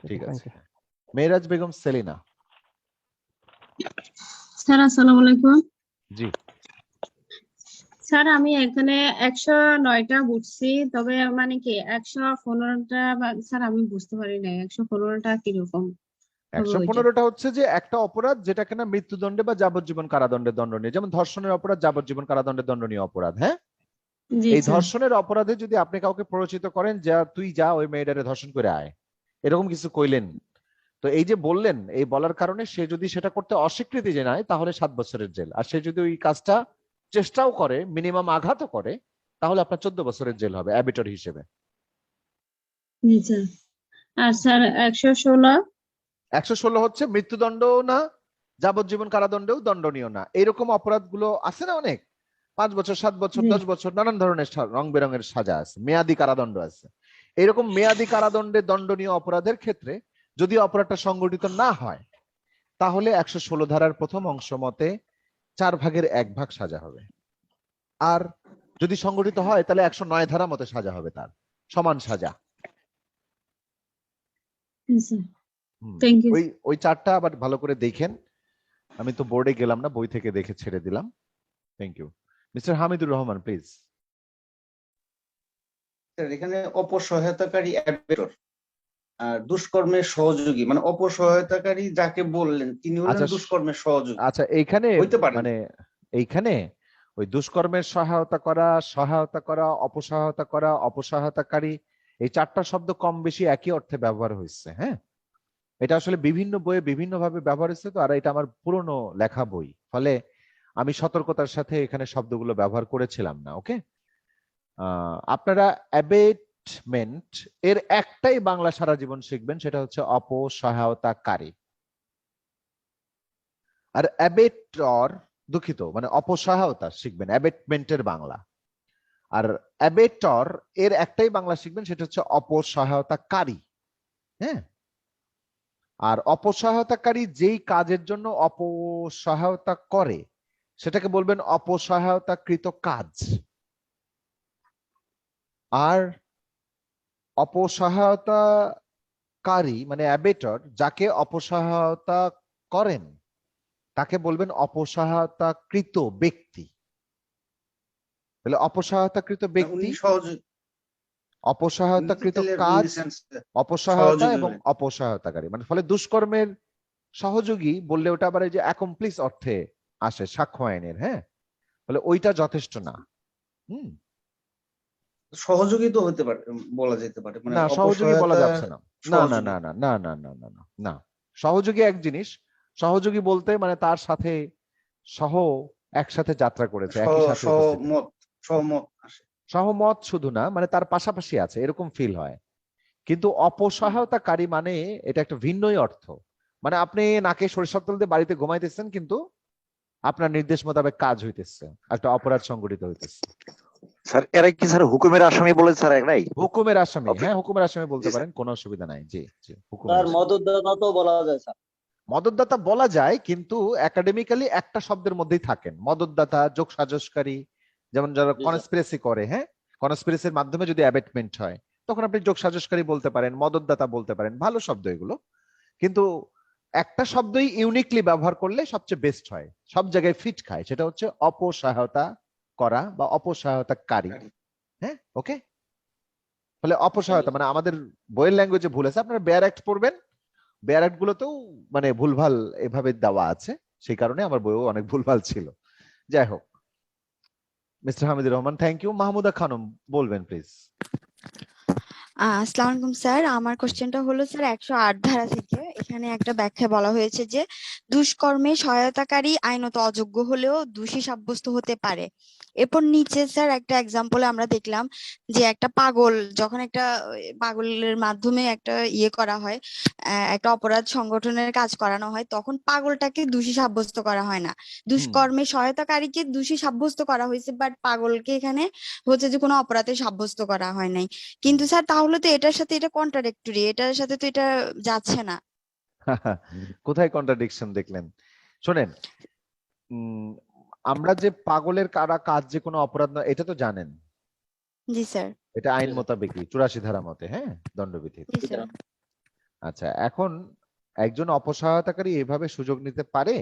ঠিক থ্যাংক আছে। ইউ। মেহরাজ বেগম সেলিনা। স্যার আসসালামু আলাইকুম। জি। স্যার আমি এখানে 109টা বুঝছি, তবে মানে কি 115টা স্যার আমি বুঝতে পারি না 115টা কিরকম হবে ওইটা। 115টা হচ্ছে যে একটা অপরাধ যেটা কিনা মৃত্যুদণ্ডে বা যাবজ্জীবন কারাদণ্ডে দণ্ডনীয়, যেমন ধর্ষণের অপরাধ যাবজ্জীবন কারাদণ্ডে দণ্ডনীয় অপরাধ। হ্যাঁ, জি এই স্যার। ধর্ষণের অপরাধে যদি আপনি কাউকে প্ররোচিত করেন যা তুই যা ওই মেয়েটারে ধর্ষণ করে আয়, এরকম কিছু কইলেন, তো এই যে বললেন, এই বলার কারণে সে যদি সেটা করতে অস্বীকৃতি জানায় তাহলে 7 বছরের জেল, আর সে যদি ওই কাজটা চেষ্টাও করে, মিনিমাম আঘাতও করে, তাহলে আপনার 14 বছরের জেল হবে অ্যাবিটর হিসেবে। জি স্যার। আর স্যার 116 116 হচ্ছে মৃত্যুদণ্ডও না, যাবজ্জীবন কারাদণ্ডেও দণ্ডনীয় না, এইরকম অপরাধগুলো আছে না অনেক, 5 বছর 7 বছর জি 10 বছর নানান ধরনের রং বেরঙের সাজা আছে, মেয়াদি কারাদণ্ড আছে। এরকম মেয়াদি কারাদণ্ডে দণ্ডনীয় অপরাধের ক্ষেত্রে যদি অপরাধটা সংগঠিত না হয় তাহলে 116 ধারার প্রথম অংশ মতে 4/1 সাজা হবে, আর যদি সংগঠিত হয় তাহলে 109 ধারা মতে সাজা হবে, তার সমান সাজা। জি স্যার। Thank you. ওই চারটা আবার ভালো করে দেখেন, আমি তো বোর্ডে গেলাম না, বই থেকে দেখে ছেড়ে দিলাম। থ্যাংক ইউ। Mister Hamidur Rahman please. এখানে অপসহায়তাকারী অ্যাবেটর আর দুষ্কর্মের সহযোগী, মানে অপসহায়তাকারী যাকে বললেন তিনি হলেন আচ্ছা, দুষ্কর্মের সহযোগী। আচ্ছা, এইখানে হইতে পারে মানে এইখানে ওই দুষ্কর্মের সহায়তা করা, অপসহায়তা করা, অপসহায়তাকারী, এই চারটা শব্দ কম বেশি একই অর্থে ব্যবহার হয়েছে। হ্যাঁ, এটা আসলে বিভিন্ন বইয়ে বিভিন্ন ভাবে ব্যবহার হয়েছে, তো আর এটা আমার পুরনো লেখা বই, ফলে আমি সতর্কতার সাথে এখানে শব্দগুলো ব্যবহার করেছিলাম না। ওকে, আপনারা অ্যাবেটমেন্ট এর একটাই বাংলা সারা জীবন শিখবেন, সেটা হচ্ছে অপসহায়তাকারী। আর অ্যাবেটর, দুঃখিত, মানে অপসহায়তা শিখবেন অ্যাবেটমেন্টের বাংলা, আর অ্যাবেটর এর একটাই বাংলা শিখবেন, সেটা হচ্ছে অপসহায়তাকারী। হ্যাঁ, আর অপসহায়তাকারী যেই কাজের জন্য অপসহায়তা করে সেটাকে বলবেন অপসহায়তাকৃত কাজ, আর অপসহায়তাকারী মানে অ্যাবেটর যাকে অপসহায়তা করেন তাকে বলবেন অপসহায়তাকৃত ব্যক্তি। তাহলে অপসহায়তাকৃত ব্যক্তি, অপসহায়তাকৃত কাজ, অপসহায়তা এবং অপসহায়তাকারী, মানে ফলে দুষ্কর্মের সহযোগী বললে ওটা আবার এই যে অ্যাকমপ্লিস অর্থে আসে সাক্ষ্য আইনের। হ্যাঁ, ফলে ওইটা যথেষ্ট না। সহযোগী তো হতে পারে, বলা যেতে পারে, মানে না, সহযোগী বলা যাচ্ছে না। না না সহযোগী। না না না না না না না না, সহযোগী এক জিনিস, সহযোগী বলতে মানে তার সাথে সহ একসাথে যাত্রা করেছে, একই সাথে উপস্থিত। সহমত আসে। সহমত শুধু না, মানে তার পাশাপাশি আছে এরকম ফিল হয়। কিন্তু অপসহায়তাকারী মানে এটা একটা ভিন্নই অর্থ, মানে আপনি নাকে সরিষার তেল দিয়ে বাড়িতে ঘুমাইতেছেন কিন্তু আপনার নির্দেশ মোতাবেক কাজ হইতেছে, একটা অপরাধ সংগঠিত হইতেছে। স্যার এরা কি স্যার হুকুমের আসামি বলে স্যার একটাই? হুকুমের আসামি, হ্যাঁ হুকুমের আসামি বলতে পারেন, কোনো অসুবিধা নাই। জি জি, হুকুমের স্যার আসামি। মদতদাতা তো বলা যায় স্যার। মদতদাতা বলা যায়, কিন্তু একাডেমিক্যালি একটা শব্দের মধ্যেই থাকেন। মদতদাতা, যোগসাজশকারী, যেমন যারা কনস্পিরেসি করে, হ্যাঁ, কনস্পিরেসির মাধ্যমে যদি অ্যাবেটমেন্ট হয় তখন আপনি যোগসাজশকারী বলতে পারেন, মদতদাতা বলতে পারেন, ভালো শব্দ এগুলো, কিন্তু একটা শব্দই ইউনিকলি ব্যবহার করলে সবচেয়ে বেস্ট হয়, সব জায়গায় ফিট খায়, সেটা হচ্ছে অপসহায়তা করা বা অপসহায়তাকারী। হ্যাঁ, ওকে। ফলে অপসহায়তা মানে আমাদের বইয়ের ল্যাঙ্গুয়েজে ভুল আছে, আপনারা বেয়ার অ্যাক্ট পড়বেন, বেয়ার অ্যাক্ট গুলোতেও মানে ভুলভাল এভাবে দেওয়া আছে, সেই কারণে আমার বইও অনেক ভুলভাল ছিল। যাই হোক, mister Hamidur Rahman, thank you. Mahmuda Khanam বলবেন প্লিজ। আসসালামু আলাইকুম স্যার, আমার কোশ্চেনটা হলো স্যার 108 ধারা থেকে এখানে একটা ব্যাখ্যায় বলা হয়েছে যে দুষ্কর্মে সহায়তাকারী আইনত অযোগ্য হলেও দোষী সাব্যস্ত হতে পারে। এরপর নিচে স্যার একটা এক্সাম্পলে আমরা দেখলাম যে একটা পাগল যখন একটা পাগলের মাধ্যমে একটা করা হয়, একটা অপরাধ সংগঠনের কাজ করানো হয়, তখন পাগলটাকে দোষী সাব্যস্ত করা হয় না, দুষ্কর্মে সহায়তাকারীকে দোষী সাব্যস্ত করা হয়েছে, বাট পাগলকে এখানে হচ্ছে যে কোনো অপরাধে সাব্যস্ত করা হয় নাই। কিন্তু স্যার তাহলে তো এটার সাথে এটা কন্ট্রাডিক্টরি, এটার সাথে তো এটা যাচ্ছে না। কোথায় কন্ট্রাডিকশন দেখলেন? শোনেন, আমরা যে পাগলের কাজ যে কোনো অপরাধ নয় এটা তো জানেন। জি স্যার। এটা আইন মোতাবেকই 84 ধারা মতে, হ্যাঁ, দণ্ডবিধি। জি স্যার। আচ্ছা, এখন একজন অপসহায়তাকারী এভাবে সুযোগ নিতে পারে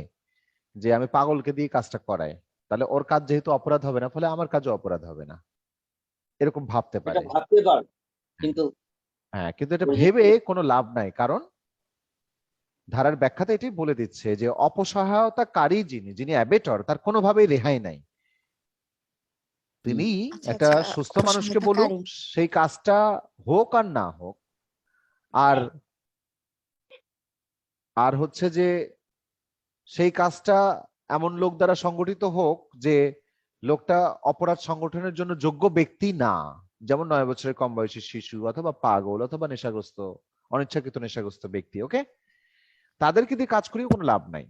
যে আমি পাগলকে দিয়ে কাজটা করাই, তাহলে ওর কাজ যেহেতু অপরাধ হবে না, ফলে আমার কাজও অপরাধ হবে না, এরকম ভাবতে পারে। কিন্তু হ্যাঁ, কিন্তু এটা ভেবে কোনো লাভ নাই, কারণ ধারার ব্যাখ্যাতে এটাই বলে দিচ্ছে যে অপসহায়তাকারী যিনি অ্যাবেটর, তার কোনোভাবেই রেহাই নাই। তিনি আচ্ছা একটা আচ্ছা, সুস্থ মানুষকে বলুক, অপসহায়তাকারী। সেই কাজটা হোক আর না হোক, আর হচ্ছে যে সেই কাজটা এমন লোক দ্বারা সংগঠিত হোক যে লোকটা অপরাধ সংগঠনের জন্য যোগ্য ব্যক্তি না, যেমন 9 বছরের কম বয়সী শিশু অথবা পাগল অথবা নেশাগ্রস্ত, অনিচ্ছাকৃত নেশাগ্রস্ত ব্যক্তি, ওকে, তাদেরকে দিয়ে কাজ করিও কোনো লাভ নাই।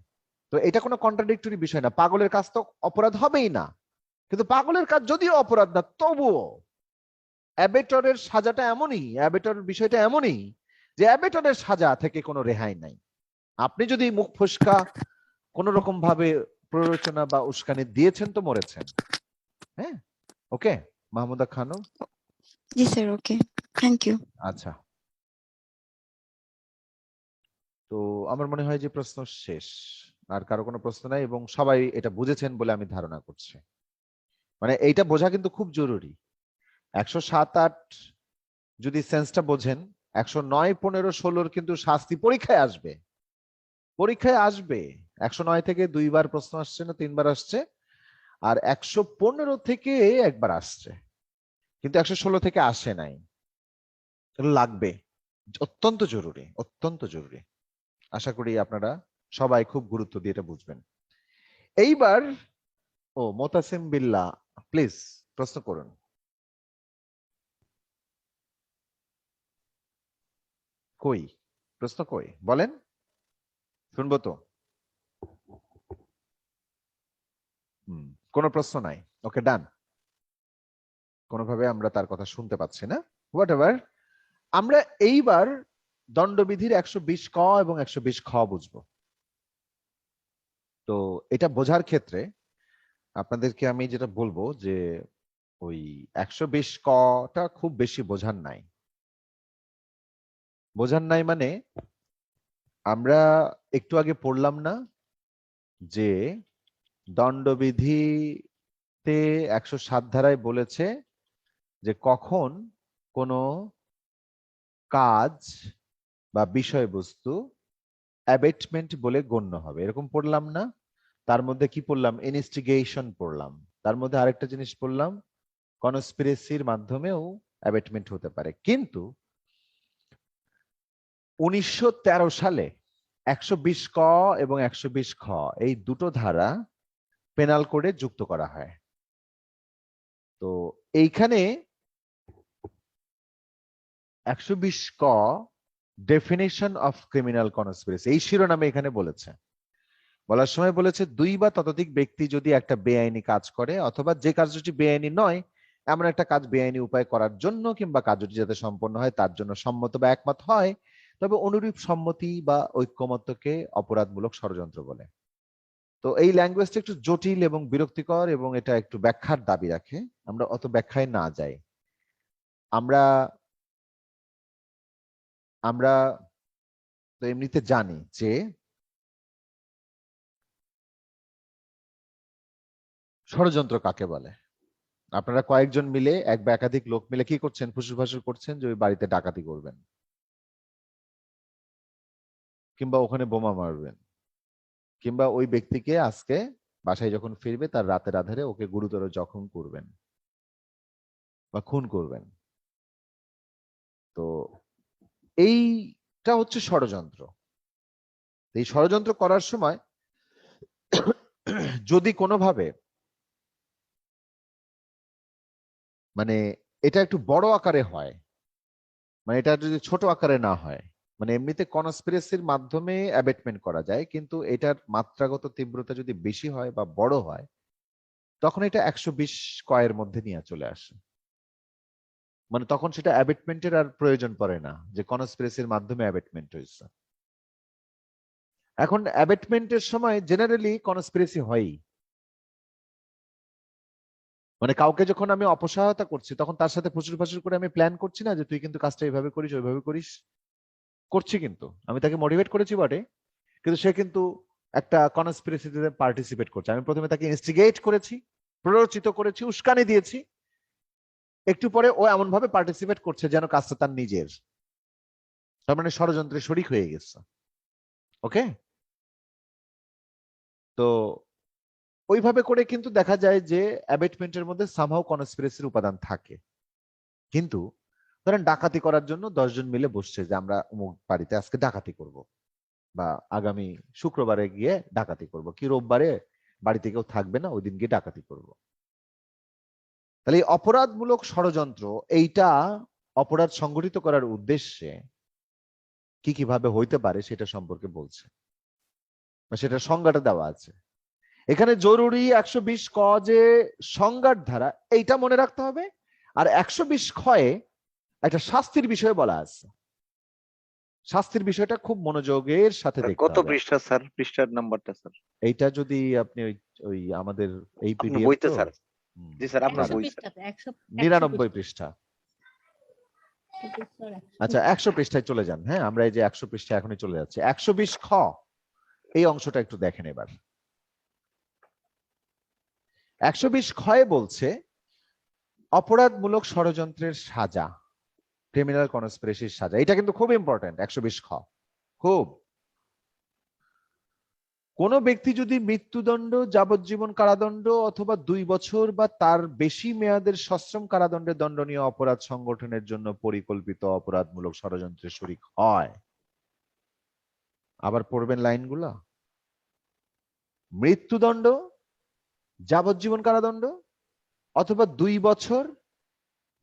তো এটা কোনো কন্ট্রাডিক্টরি বিষয় না, পাগলের কাজ তো অপরাধ হবেই না, কিন্তু পাগলের কাজ যদিও অপরাধ না, তবুও অ্যাবেটরের সাজাটা এমনই, অ্যাবেটরের বিষয়টা এমনই যে অ্যাবেটরের সাজা থেকে কোনো রেহাই নাই। আপনি যদি মুখ ফসকা কোন রকম ভাবে প্ররোচনা বা উস্কানি দিয়েছেন তো মরেছেন। হ্যাঁ, ওকে মাহমুদা খানম। জি স্যার, ওকে, থ্যাংক ইউ। আচ্ছা, তো আমার মনে হয় যে প্রশ্ন শেষ, আর কারো কোনো প্রশ্ন নাই, এবং সবাই এটা বুঝেছেন বলে আমি ধারণা করছি। মানে এইটা বোঝা কিন্তু খুব জরুরি। 107-8 যদি সেন্সটা বোঝেন, 109-15-16 কিন্তু শাস্তি পরীক্ষায় আসবে, পরীক্ষায় আসবে। 109 থেকে 2বার প্রশ্ন আসছে না 3বার আসছে, আর 115 থেকে একবার আসছে, কিন্তু 116 থেকে আসে নাই। লাগবে, অত্যন্ত জরুরি, অত্যন্ত জরুরি। আশা করি আপনারা সবাই খুব গুরুত্ব দিয়ে এটা বুঝবেন। এইবার মোতাসিম বিল্লাহ, প্লিজ প্রশ্ন করুন। কই প্রশ্ন, কই বলেন, শুনবো তো। কোনো প্রশ্ন নাই, ওকে ডান। কোনোভাবে আমরা তার কথা শুনতে পাচ্ছি না, হোয়াট এভার। আমরা এইবার দণ্ডবিধির 120 ক এবং 120 খ বুঝবো। তো এটা বোঝার ক্ষেত্রে আপনাদেরকে আমি যেটা বলবো যে ওই 120 কটা খুব বেশি বোঝার নাই। বোঝার নাই মানে আমরা একটু আগে পড়লাম না যে দণ্ডবিধিতে 107 ধারায় বলেছে যে কখন কোনো কাজ বা বিষয়বস্তু অ্যাবেটমেন্ট বলে গণ্য হবে, এরকম পড়লাম না? তার মধ্যে কি পড়লাম? ইনস্টিগেশন পড়লাম, তার মধ্যে আরেকটা জিনিস পড়লাম, কনস্পিরেসির মাধ্যমেও অ্যাবেটমেন্ট হতে পারে। কিন্তু 1913 সালে 120 ক এবং 120 খ এই দুটো ধারা পেনাল কোডে যুক্ত করা হয়। তো এইখানে 120 ক ডেফিনেশন অফ ক্রিমিনাল কনস্পিরেসি এই শিরোনামে এখানে বলেছে, বলার সময় বলেছে 2 বা ততোধিক ব্যক্তি যদি একটা বেআইনি কাজ করে অথবা যে কার্যটি বেআইনি নয় এমন একটা কাজ বেআইনি উপায় করার জন্য কিংবা কার্যটি যাতে সম্পন্ন হয় তার জন্য সম্মত বা একমত হয়, তবে অনুরূপ সম্মতি বা ঐক্যমত্যকে অপরাধমূলক ষড়যন্ত্র বলে। তো এই ল্যাঙ্গুয়েজটা একটু জটিল এবং বিরক্তিকর এবং এটা একটু ব্যাখ্যার দাবি রাখে, আমরা অত ব্যাখ্যায় না যাই। আমরা আমরা তো এমনিতে জানি যে ষড়যন্ত্র কাকে বলে। আপনারা কয়েকজন মিলে, এক বা একাধিক লোক মিলে কি করছেন? ফুসুফাসু করছেন যে ওই বাড়িতে ডাকাতি করবেন কিংবা ওখানে বোমা মারবেন কিংবা ওই ব্যক্তিকে আজকে বাসায় যখন ফিরবে তার রাতের আধারে ওকে গুরুতর জখম করবেন বা খুন করবেন। তো এইটা হচ্ছে ষড়যন্ত্র। এই ষড়যন্ত্র করার সময় যদি কোনোভাবে মানে এটা একটু বড় আকারে হয়, মানে এটা যদি ছোট আকারে না হয়, মানে এমনিতে কনস্পিরেসির মাধ্যমে অ্যাবেটমেন্ট করা যায়, কিন্তু এটার মাত্রাগত তীব্রতা যদি বেশি হয় বা বড় হয়, তখন এটা 120 কয়ের মধ্যে নিয়ে চলে আসে। মানে তখন সেটা অ্যাবেটমেন্টের আর প্রয়োজন পড়ে না, যে কনস্পিরেসির মাধ্যমে অ্যাবেটমেন্ট হয়েছে। এখন অ্যাবেটমেন্টের সময় জেনারেলি কনস্পিরেসি হয়ই, মানে কাউকে যখন আমি অপসহায়তা করছি তখন তার সাথে প্রচুর প্রচুর করে আমি প্ল্যান করছি না যে তুই কিন্তু কাজটা এইভাবে করিস ওইভাবে করিস, করছি, কিন্তু আমি তাকে মোটিভেট করেছি বটে, কিন্তু সে কিন্তু একটা কনস্পিরেসিতে পার্টিসিপেট করছে। আমি প্রথমে তাকে ইনস্টিগেট করেছি, প্ররোচিত করেছি, উস্কানি দিয়েছি, একটু পরে ও এমন ভাবে পার্টিসিপেট করছে যেন কাজটা তার নিজের, তার মানে ষড়যন্ত্রে শরিক হয়ে গেছে। ওকে, তো ওইভাবে করে কিন্তু দেখা যায় যে অ্যাবেটমেন্টের মধ্যে সামহাউ কনস্পিরেসির উপাদান থাকে। কিন্তু ধরেন ডাকাতি করার জন্য 10 জন মিলে বসছে যে আমরা অমুক বাড়িতে আজকে ডাকাতি করব, বা আগামী শুক্রবারে গিয়ে ডাকাতি করব, কি রোববারে বাড়িতে কেউ থাকবে না, ওই দিন গিয়ে ডাকাতি করব। তাহলে এই অপরাধমূলক ষড়যন্ত্র, এইটা অপরাধ সংগঠিত করার উদ্দেশ্যে কি কিভাবে হইতে পারে সেটা সম্পর্কে বলছে, সেটা সংজ্ঞাটা দেওয়া আছে এখানে। জরুরি 120 ক যে সংজ্ঞার ধারা, এইটা মনে রাখতে হবে। আর 120 খয়ে একটা শাস্তির বিষয়ে বলা আছে। শাস্তির বিষয়টা খুব মনোযোগের সাথে দেখতে কত হবে। পৃষ্ঠা স্যার? পৃষ্ঠার নাম্বারটা স্যার? এইটা যদি আপনি ওই আমাদের এই আপনার পিডিএফ বইতে তো স্যার? জি স্যার, আপনার 100 বই। পৃষ্ঠাতে 99 পৃষ্ঠা। আচ্ছা 100 পৃষ্ঠায় চলে যান। হ্যাঁ, আমরা এই যে 100 পৃষ্ঠা এখনই চলে যাচ্ছে। 120 খ এই অংশটা একটু দেখেন এবার। 120 খয়ে বলছে অপরাধমূলক ষড়যন্ত্রের সাজা, ক্রিমিনাল কনস্পিরেসির সাজা। এটা কিন্তু খুব ইম্পর্টেন্ট। 120 খ খুব, কোন ব্যক্তি যদি মৃত্যুদণ্ড, যাবজ্জীবন কারাদণ্ড অথবা 2 বছর বা তার বেশি মেয়াদের সশ্রম কারাদণ্ডে দণ্ডনীয় অপরাধ সংগঠনের জন্য পরিকল্পিত অপরাধমূলক ষড়যন্ত্রে শরিক হয়। আবার পড়বেন লাইনগুলো, মৃত্যুদণ্ড, যাবজ্জীবন কারাদণ্ড অথবা 2 বছর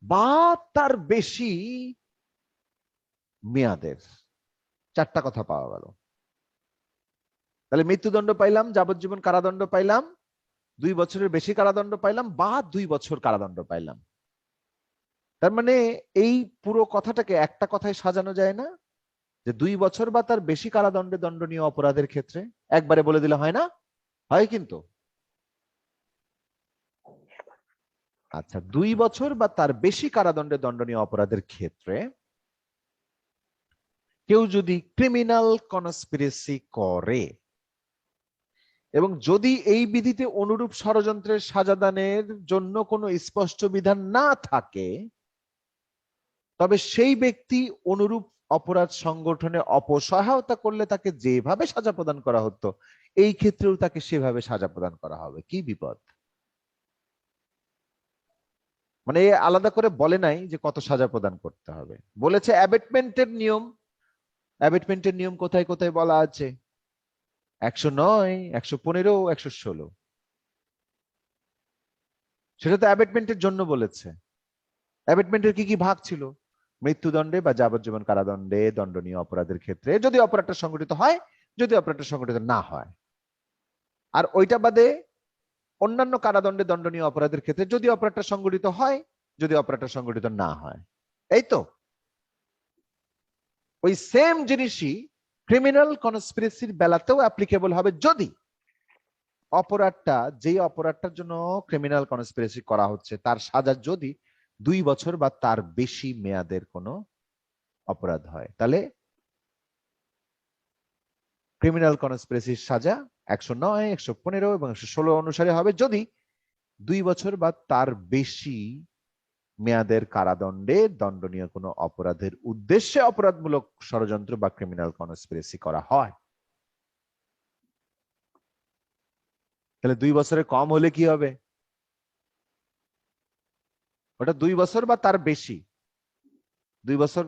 বা তার বেশি মেয়াদের, 4টা কথা পাওয়া গেল। তাহলে মৃত্যুদণ্ড পাইলাম, যাবজ্জীবন কারাদণ্ড পাইলাম, 2 বছরের বেশি কারাদণ্ড পাইলাম, বা 2 বছর কারাদণ্ড পাইলাম। তার মানে এই পুরো কথাটাকে একটা কথায় সাজানো যায় না, যে 2 বছর বা তার বেশি কারাদণ্ডে দণ্ডনীয় অপরাধের ক্ষেত্রে একবারে বলে দিলে হয় না, হয় কিন্তু। আচ্ছা, 2 বছর বা তার বেশি কারাদণ্ডে দণ্ডনীয় অপরাধের ক্ষেত্রে কেউ যদি ক্রিমিনাল কনস্পিরেসি করে এবং যদি এই বিধিতে অনুরূপ ষড়যন্ত্রের সাজাদানের জন্য কোনো স্পষ্ট বিধান না থাকে, তবে সেই ব্যক্তি অনুরূপ অপরাধ সংগঠনে অপসহায়তা করলে তাকে যেভাবে সাজা প্রদান করা হতো, এই ক্ষেত্রেও তাকে সেভাবে সাজা প্রদান করা হবে। কি বিপদ! মানে আলাদা করে বলে নাই যে কত সাজা প্রদান করতে হবে, বলেছে অ্যাবেটমেন্টের নিয়ম। অ্যাবেটমেন্টের নিয়ম কোথায় কোথায় বলা আছে? 109, 115, 116। সেটা তো অ্যাবেটমেন্টের জন্য বলেছে। অ্যাবেটমেন্টের কি কি ভাগ ছিল? মৃত্যুদণ্ডে বা যাবজ্জীবন কারাদণ্ডে দণ্ডনীয় অপরাধের ক্ষেত্রে যদি অপরাধটা সংগঠিত হয়, যদি অপরাধটা সংগঠিত না হয়। আর ওইটা বাদে অন্যান্য কারাদণ্ডে দণ্ডনীয় অপরাধের ক্ষেত্রে যদি অপরাধটা সংগঠিত হয়, যদি অপরাধটা সংগঠিত না হয়। এই তো ওই সেম জিনিসই ক্রিমিনাল কনস্পিরেসির বেলাতেও অ্যাপ্লিকেবল হবে, যদি অপরাধটা, যেই অপরাধটার জন্য ক্রিমিনাল কনস্পিরেসি করা হচ্ছে, তার সাজা যদি 2 বছর বা তার বেশি মেয়াদের কোনো অপরাধ হয়। তাহলে ক্রিমিনাল কনস্পিরেসির সাজা 109, 115 এবং 116 অনুসারে হবে যদি 2 বছর বা তার বেশি মেয়াদের কারাদণ্ডে দণ্ডনীয় কোনো অপরাধের উদ্দেশ্যে অপরাধমূলক ষড়যন্ত্র বা ক্রিমিনাল কনস্পিরেসি করা হয়। তাহলে 2 বছরের কম হলে কি হবে? ওটা 2 বছর বা তার বেশি। 2 বছর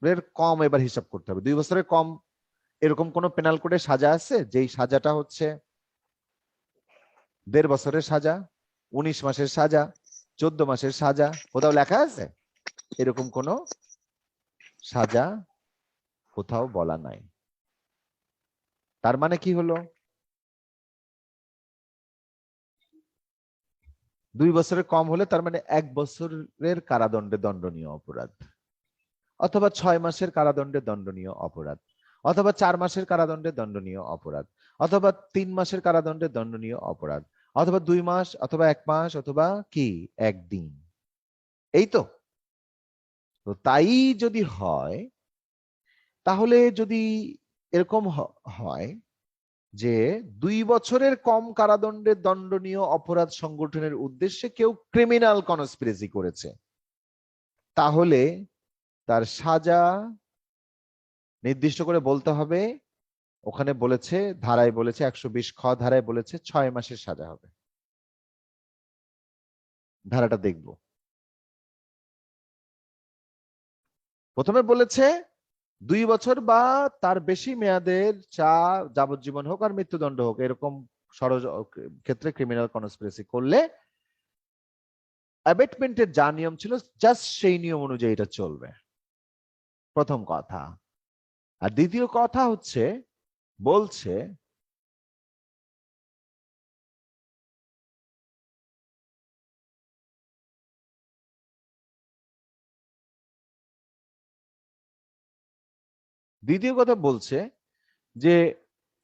এর কম এবার হিসাব করতে হবে। 2 বছরের কম এরকম কোন পেনাল কোডে সাজা আছে যেই সাজাটা হচ্ছে 1.5 বছরের সাজা, 19 মাসের সাজা, 14 মাসের সাজা? কোথাও লেখা আছে? এরকম কোন সাজা কোথাও বলা নাই। তার মানে কি হলো? 2 বছরের কম হলে তার মানে 1 বছরের কারাদণ্ডে দণ্ডনীয় অপরাধ, অথবা 6 মাসের কারাদণ্ডে দণ্ডনীয় অপরাধ, অথবা 4 মাসের কারাদণ্ডে দণ্ডনীয় অপরাধ, অথবা 3 মাসের কারাদণ্ডে দণ্ডনীয় অপরাধ, অথবা 2 মাস, অথবা 1 মাস, অথবা কি 1 দিন। এই তো। তো তাই যদি হয়, তাহলে যদি এরকম হয় যে 2 বছরের কম কারাদণ্ডে দণ্ডনীয় অপরাধ সংগঠনের উদ্দেশ্যে কেউ ক্রিমিনাল কনস্পিরেসি করেছে, তাহলে তার সাজা নির্দিষ্ট করে বলতে হবে। ওখানে বলেছে, ধারায় বলেছে, 120 খ ধারায় বলেছে 6 মাসের সাজা হবে। ধারাটা দেখব। প্রথমে বলেছে 2 বছর বা তার বেশি মেয়াদের যাবজ্জীবন হোক আর মৃত্যুদণ্ড হোক, এরকম ক্ষেত্রে ক্রিমিনাল কনস্পিরেসি করলে অ্যাবেটমেন্টের যা নিয়ম ছিল জাস্ট সেই নিয়ম অনুযায়ী এটা চলবে, প্রথম কথা। আর দ্বিতীয় কথা হচ্ছে, বলছে দ্বিতীয় কথা বলছে যে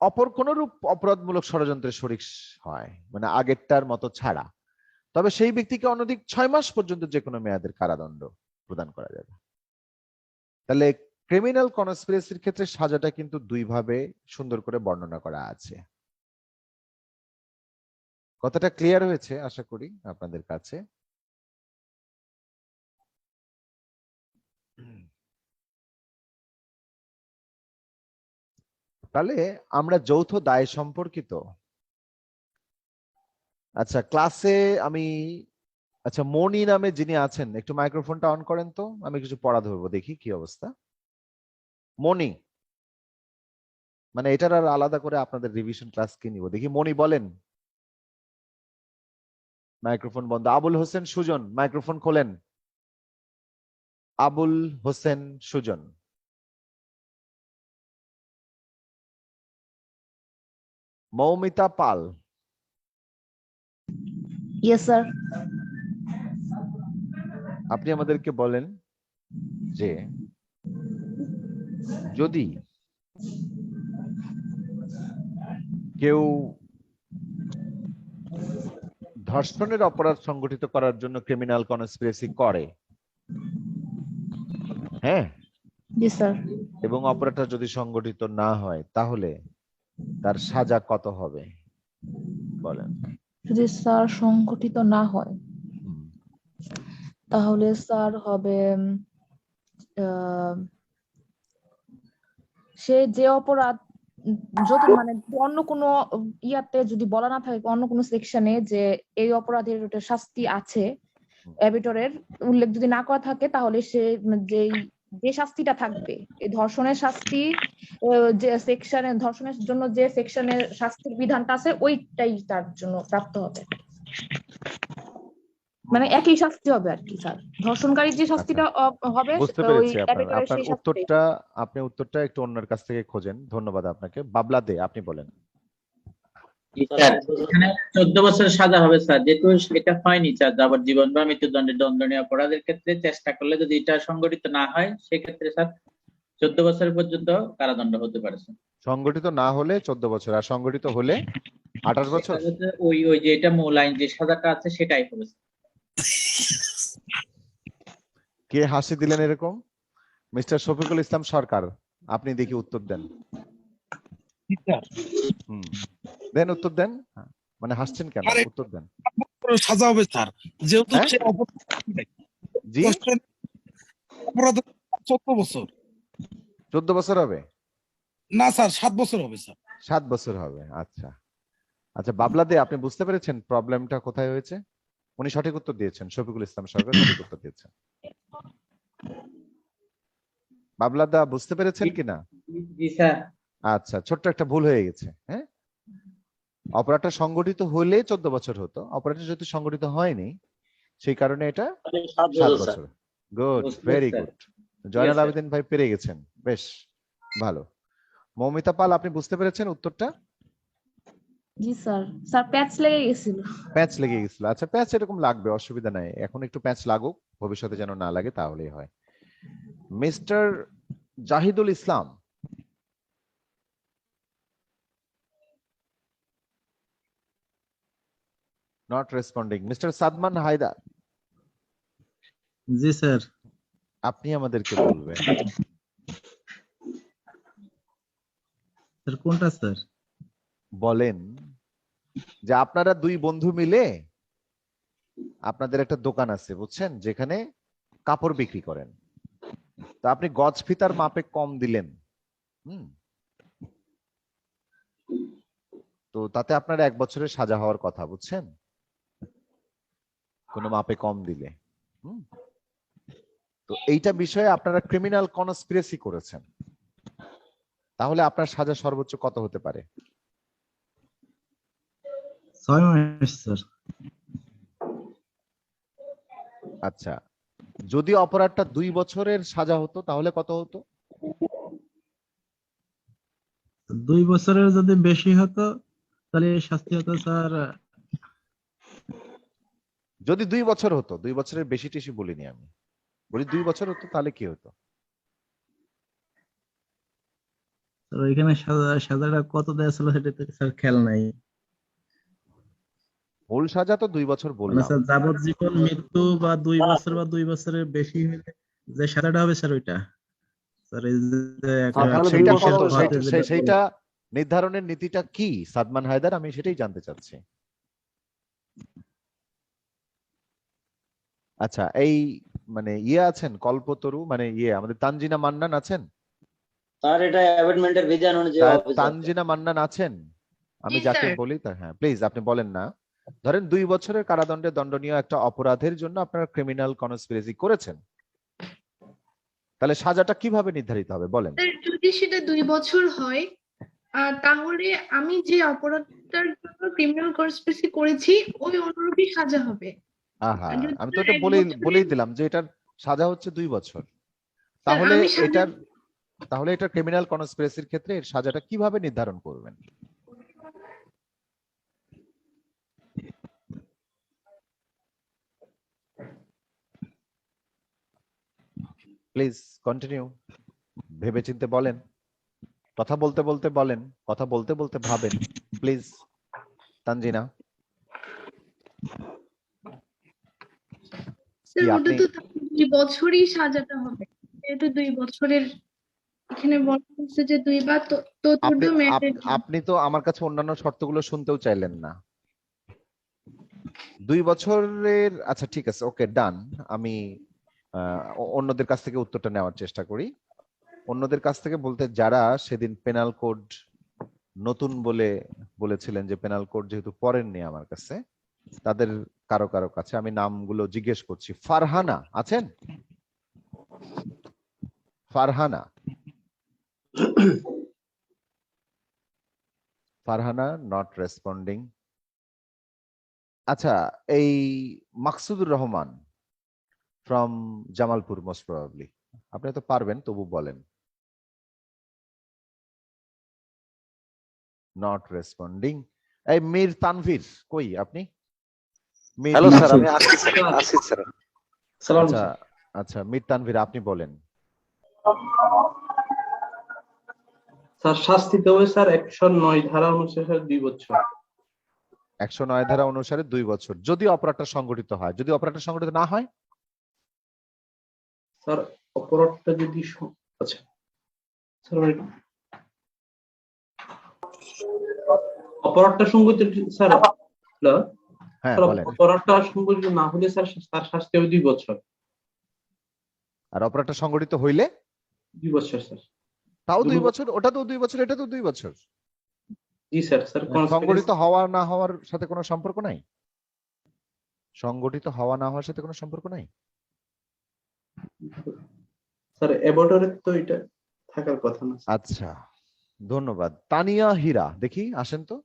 অপর কোন রূপ অপরাধমূলক ষড়যন্ত্রের শরিক হয়, মানে আগেরটার মতো ছাড়া, তবে সেই ব্যক্তিকে অনধিক 6 মাস পর্যন্ত যে কোনো মেয়াদের কারাদণ্ড প্রদান করা যাবে। তাহলে ক্রিমিনাল কনস্পিরেসির ক্ষেত্রে সাজাটা কিন্তু 2 ভাবে সুন্দর করে বর্ণনা করা আছে। কথাটা ক্লিয়ার হয়েছে আশা করি আপনাদের কাছে। তাহলে আমরা যৌথ দায় সম্পর্কিত, আচ্ছা ক্লাসে আমি, আচ্ছা মনি নামে যিনি আছেন একটু মাইক্রোফোনটা অন করেন তো, আমি কিছু পড়া ধরবো, দেখি কি অবস্থা। মনি, মানে এটার আর আলাদা করে আপনাদের রিভিশন ক্লাস কি নিব, দেখি মনি বলেন। মাইক্রোফোন বন্ধ। আবুল হোসেন সুজন, মাইক্রোফোন খোলেন। আবুল হোসেন সুজন। মৌমিতা পাল। Yes sir. আপনি আমাদেরকে বলেন যে যদি কেউ ধর্ষণের অপরাধ সংগঠিত করার জন্য ক্রিমিনাল কনস্পিরেসি করে, হ্যাঁ, জি স্যার। এবং অপরাধটা যদি সংগঠিত না হয়, তাহলে তার সাজা কত হবে বলেন? যদি স্যার সংগঠিত না হয় তাহলে স্যার হবে সে যে অপরাধ যত মানে অন্য কোনো ইয়াতে যদি বলা না থাকে, অন্য কোনো সেকশনে যে এই অপরাধের শাস্তি আছে, অ্যাবিটরের উল্লেখ যদি না করা থাকে, তাহলে সে যে শাস্তিটা থাকবে, এই ধর্ষণের শাস্তি যে সেকশনে, ধর্ষণের জন্য যে সেকশনের শাস্তির বিধানটা আছে ওইটাই তার জন্য প্রাপ্ত হবে, মানে একই শাস্তি হবে আর কি স্যার। ধর্ষণকারীর যে শাস্তিটা হবে বুঝতে ওই পেরেছি। অ্যাবিটরের আপনার সেই শাস্তি। উত্তরটা একটু অন্যের কাছ থেকে খোঁজেন। ধন্যবাদ আপনাকে। বাবলা দে, আপনি বলেন। স্যার এখানে 14 বছরের সাজা হবে স্যার, যেহেতু এটা হয়নি স্যার যাবজ্জীবন বা মৃত্যুদণ্ডের দণ্ডনীয় অপরাধের ক্ষেত্রে চেষ্টা করলে যদি এটা সংগঠিত না হয়, সেক্ষেত্রে স্যার 14 বছর পর্যন্ত কারাদণ্ড হতে পারে স্যার। সংগঠিত না হলে 14 বছর, আর সংগঠিত হলে 28 বছর। ওই যে এটা মূল আইন যে সাজাটা আছে সেটাই হবে স্যার। কে হাসি দিলেন এরকম? মিস্টার শফিকুল ইসলাম সরকার, আপনি দেখি উত্তর দেন। দেন উত্তর দেন, মানে হাসছেন কেন? উত্তর দেন। সাজা হবে স্যার, যেহেতু জি 14 বছর। 14 বছর হবে না স্যার, 7 বছর হবে স্যার। 7 বছর হবে। আচ্ছা আচ্ছা, বাবলা দে, আপনি বুঝতে পেরেছেন প্রবলেমটা কোথায় হয়েছে? উনি সঠিক উত্তর দিয়েছেন, শফিকুল ইসলাম সরকার সঠিক উত্তর দিয়েছেন। বাবলাদা বুঝতে পেরেছেন কিনা? জি স্যার। আচ্ছা, ছোট্ট একটা ভুল হয়ে গেছে। হ্যাঁ, অপরাধটা সংগঠিত হলে 14 বছর হতো, অপরাধটা যেহেতু সংগঠিত হয়নি সেই কারণে এটা 7 বছর। Good, very good. Joynal Abedin ভাই পেরে গেছেন, বেশ ভালো। মৌমিতা পাল, আপনি বুঝতে পেরেছেন উত্তরটা? জি স্যার। স্যার প্যাচ লেগে গেছিল। প্যাচ লেগে গেছিল। আচ্ছা, প্যাচ এরকম লাগবে, অসুবিধা নাই, এখন একটু প্যাচ লাগুক, ভবিষ্যতে যেন না লাগে, তাহলেই হয়। Mister Zahidul Islam, not responding. Mister Sadman Haider, জি স্যার। আপনি আমাদেরকে বলবেন স্যার কোনটা স্যার? বলেন যে আপনারা দুই বন্ধু মিলে আপনাদের একটা দোকান আছে, বুঝছেন, যেখানে কাপড় বিক্রি করেন। তো আপনি গজ ফিতার মাপে কম দিলেন, তো তাতে আপনার 1 বছরের সাজা হওয়ার কথা, বুঝছেন, কোনো মাপে কম দিলে। তো এইটা বিষয়ে আপনারা ক্রিমিনাল কনস্পিরেসি করেছেন, তাহলে আপনার সাজা সর্বোচ্চ কত হতে পারে? 6 মাস স্যার। আচ্ছা, যদি অপরাধটা 2 বছরের সাজা হতো তাহলে কত হতো? 2 বছরের যদি বেশি হতো তাহলে শাস্তি হতো স্যার। যদি 2 বছর হতো, 2 বছরের বেশি টেশি বলিনি আমি, বলি 2 বছর হতো তাহলে কি হতো? স্যার ওইখানে সাজাটা কত দেয়া ছিল সেটা তো স্যার খেয়াল নাই। মূল সাজা তো 2 বছর মানে বললাম। স্যার যাবজ্জীবন মৃত্যু বা 2 বছর বা 2 বছরের বেশি হলে যে সাজাটা হবে স্যার ওইটা। স্যার এই যে একটা সেইটা পুলিশের কত, হাতে যেটা সেইটা নির্ধারণের নীতিটা কি সাদমান হায়দার, আমি সেটাই জানতে চাচ্ছি। আচ্ছা, এই মানে ইয়ে আছেন কল্পতরু, মানে ইয়ে আমাদের তানজিনা মান্নান আছেন? স্যার এটা অ্যাপয়েন্টমেন্টের বিধান অনুযায়ী হবে স্যার। তানজিনা মান্নান আছেন? আমি যাকে বলি তা, হ্যাঁ প্লিজ আপনি বলেন না। ধরেন 2 বছরের কারাদণ্ডে দণ্ডনীয় একটা অপরাধের জন্য আপনারা ক্রিমিনাল কনস্পিরেসি করেছেন, তাহলে সাজাটা কিভাবে নির্ধারিত হবে বলেন? যদি সেটা 2 বছর হয় তাহলে আমি যে অপরাধটার জন্য ক্রিমিনাল কনস্পিরেসি করেছি ওই অনুরূপই সাজা হবে। আহা, আমি তো এটা বলেই দিলাম যে এটার সাজা হচ্ছে 2 বছর। তাহলে এটা ক্রিমিনাল কনস্পিরেসির ক্ষেত্রে এর সাজাটা কিভাবে নির্ধারণ করবেন? প্লিজ কন্টিনিউ, ভেবেচিন্তে বলেন, কথা বলতে বলতে বলেন, কথা বলতে বলতে ভাবেন, প্লিজ। তানজিনা, স্যার ওটা তো 2 বছরই সাজাটা হবে, যেহেতু 2 বছরের এখানে বলা হচ্ছে যে 2 বার চতুর্থ ম্যাটের। আপনি তো আমার কাছে অন্যান্য শর্তগুলো শুনতেও চাইলেন না। 2 বছরের, আচ্ছা ঠিক আছে, ওকে ডান। আমি অন্যদের কাছ থেকে উত্তরটা নেওয়ার চেষ্টা করি। অন্যদের কাছ থেকে বলতে, যারা সেদিন পেনাল কোড নতুন বলেছিলেন, যে পেনাল কোড যেহেতু পড়েননি আমার কাছে, তাদের কারো কারো কাছে আমি নামগুলো জিজ্ঞেস করছি। ফারহানা আছেন? Farhana, Farhana not responding. আচ্ছা, এই Maksudur Rahman from Jamalpur, most probably আপনি তো পারবেন, তবু বলেন। Not responding. এই মীর তানভীর কই আপনি? হ্যালো স্যার, আমি আসি স্যার। আচ্ছা আচ্ছা, মীর তানভীর আপনি বলেন। স্যার শাস্তি দেবে স্যার 109 ধারা অনুসারে 2 বছর। 109 ধারা অনুসারে 2 বছর, যদি অপরাধটা সংগঠিত হয়। যদি অপরাধটা সংগঠিত না হয়? স্যার অপরাধটা যদি আচ্ছা স্যার অপরাধটা সংগঠিত, স্যার হ্যাঁ বলেন। অপরাধটা সংগঠিত না হলে স্যার তার শাস্তি হবে 2 বছর। আর অপরাধটা সংগঠিত হইলে 2 বছর স্যার। তাও 2 বছর, ওটা তো 2 বছর, এটা তো 2 বছর। জি স্যার। স্যার সংগঠিত হওয়া না হওয়ার সাথে কোনো সম্পর্ক নাই? সংগঠিত হওয়া না হওয়ার সাথে কোনো সম্পর্ক নাই? স্যার অ্যাবর্টরে তো এটা থাকার কথা না। আচ্ছা, ধন্যবাদ। তানিয়া হীরা, দেখি আসেন তো।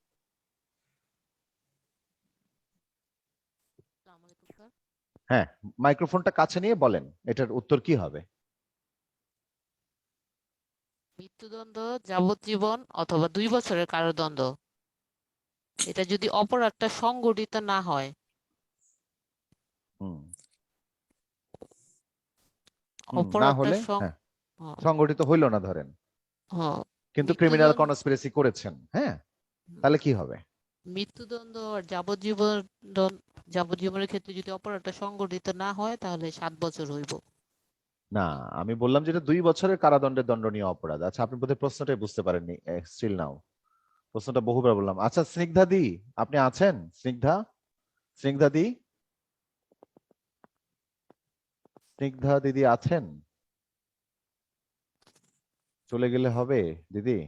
হ্যাঁ, মাইক্রোফোনটা কাছে নিয়ে বলেন, এটার উত্তর কি হবে? মৃত্যুদণ্ড, যাবজ্জীবন অথবা 2 বছরের কারাদণ্ড, এটা যদি অপরাধটা সংগঠিত না হয়। না অপরাধটা হলে হ্যাঁ, সংগঠিত হইল না ধরেন, কিন্তু ক্রিমিনাল কনস্পিরেসি করেছেন, হ্যাঁ, তাহলে কি হবে? মৃত্যুদণ্ড আর যাবজ্জীবনের ক্ষেত্রে যদি অপরাধটা সংগঠিত না হয় তাহলে 7 বছর হইব। না, আমি বললাম যেটা 2 বছরের কারাদণ্ডের দণ্ডনীয় অপরাধ। আচ্ছা, আপনি বোধহয় প্রশ্নটাই বুঝতে পারেননি, স্টিল নাও প্রশ্নটা বহুবার বললাম। আচ্ছা, স্নিগ্ধা দি আপনি আছেন? স্নিগ্ধা দি, স্নিগ্ধা দিদি আছেন? চলে গেলে হবে দিদি,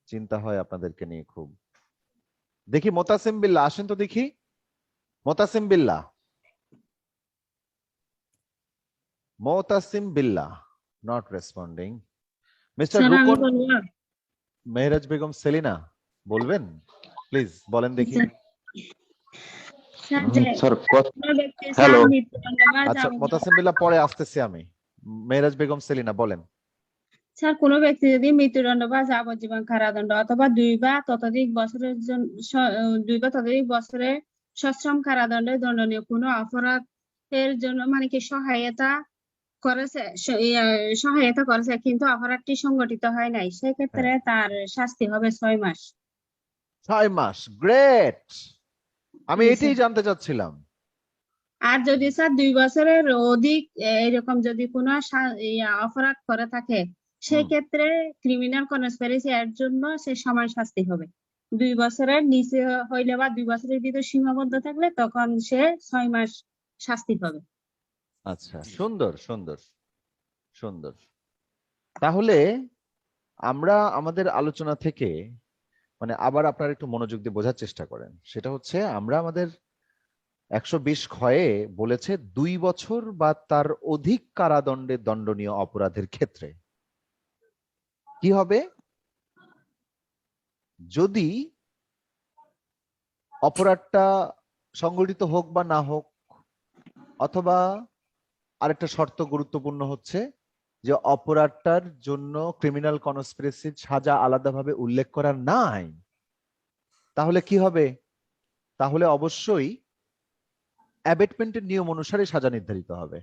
চিন্তা হয় আপনাদেরকে নিয়ে খুব। দেখি মোতাসিম বিল্লাহ আসেন তো, দেখি মোতাসিম বিল্লাহ, নট রেসপন্ডিং। মিস্টার রুকন মেহরাজ বেগম সেলিনা বলবেন, প্লিজ বলেন দেখি। হ্যালো, আচ্ছা মোতাসিম বিল্লাহ, পরে আসতেছি আমি। মেহরাজ বেগম সেলিনা বলেন। স্যার, কোনো ব্যক্তি যদি মৃত্যুদণ্ড বা যাবজ্জীবন কারাদণ্ড অথবা 2 বা ততোধিক বছরের সশ্রম কারাদণ্ডে দণ্ডনীয় কোনো অপরাধের জন্য মানে কি সহায়তা করেছে কিন্তু অপরাধটি সংগঠিত হয় নাই, সেক্ষেত্রে তার শাস্তি হবে 6 মাস। 6 মাস, গ্রেট, আমি এটাই জানতে চাচ্ছিলাম। আর যদি স্যার 2 বছরের অধিক এরকম যদি কোনো অপরাধ করে থাকে, সেক্ষেত্রে ক্রিমিনাল কনস্পিরেসি এর জন্য সে সমান শাস্তি হবে। 2 বছরের নিচে হইলে বা 2 বছরের ভিতর সীমাবদ্ধ থাকলে তখন সে 6 মাস শাস্তি পাবে। আচ্ছা, সুন্দর সুন্দর সুন্দর। তাহলে আমরা আমাদের আলোচনা থেকে মানে আবার আপনারা একটু মনোযোগ দিয়ে বোঝার চেষ্টা করেন, সেটা হচ্ছে আমরা আমাদের 120 ক্ষয়ে বলেছে 2 বছর বা তার অধিক কারাদণ্ডে দণ্ডনীয় অপরাধের ক্ষেত্রে কি হবে যদি অপরাধটা সংগঠিত হোক বা না হোক, অথবা আরেকটা শর্ত গুরুত্বপূর্ণ হচ্ছে যে অপরাধটার জন্য ক্রিমিনাল কনস্পিরেসির সাজা আলাদাভাবে উল্লেখ করা নাই, তাহলে কি হবে? তাহলে অবশ্যই অ্যাবেটমেন্টের নিয়ম অনুসারে সাজা নির্ধারিত হবে।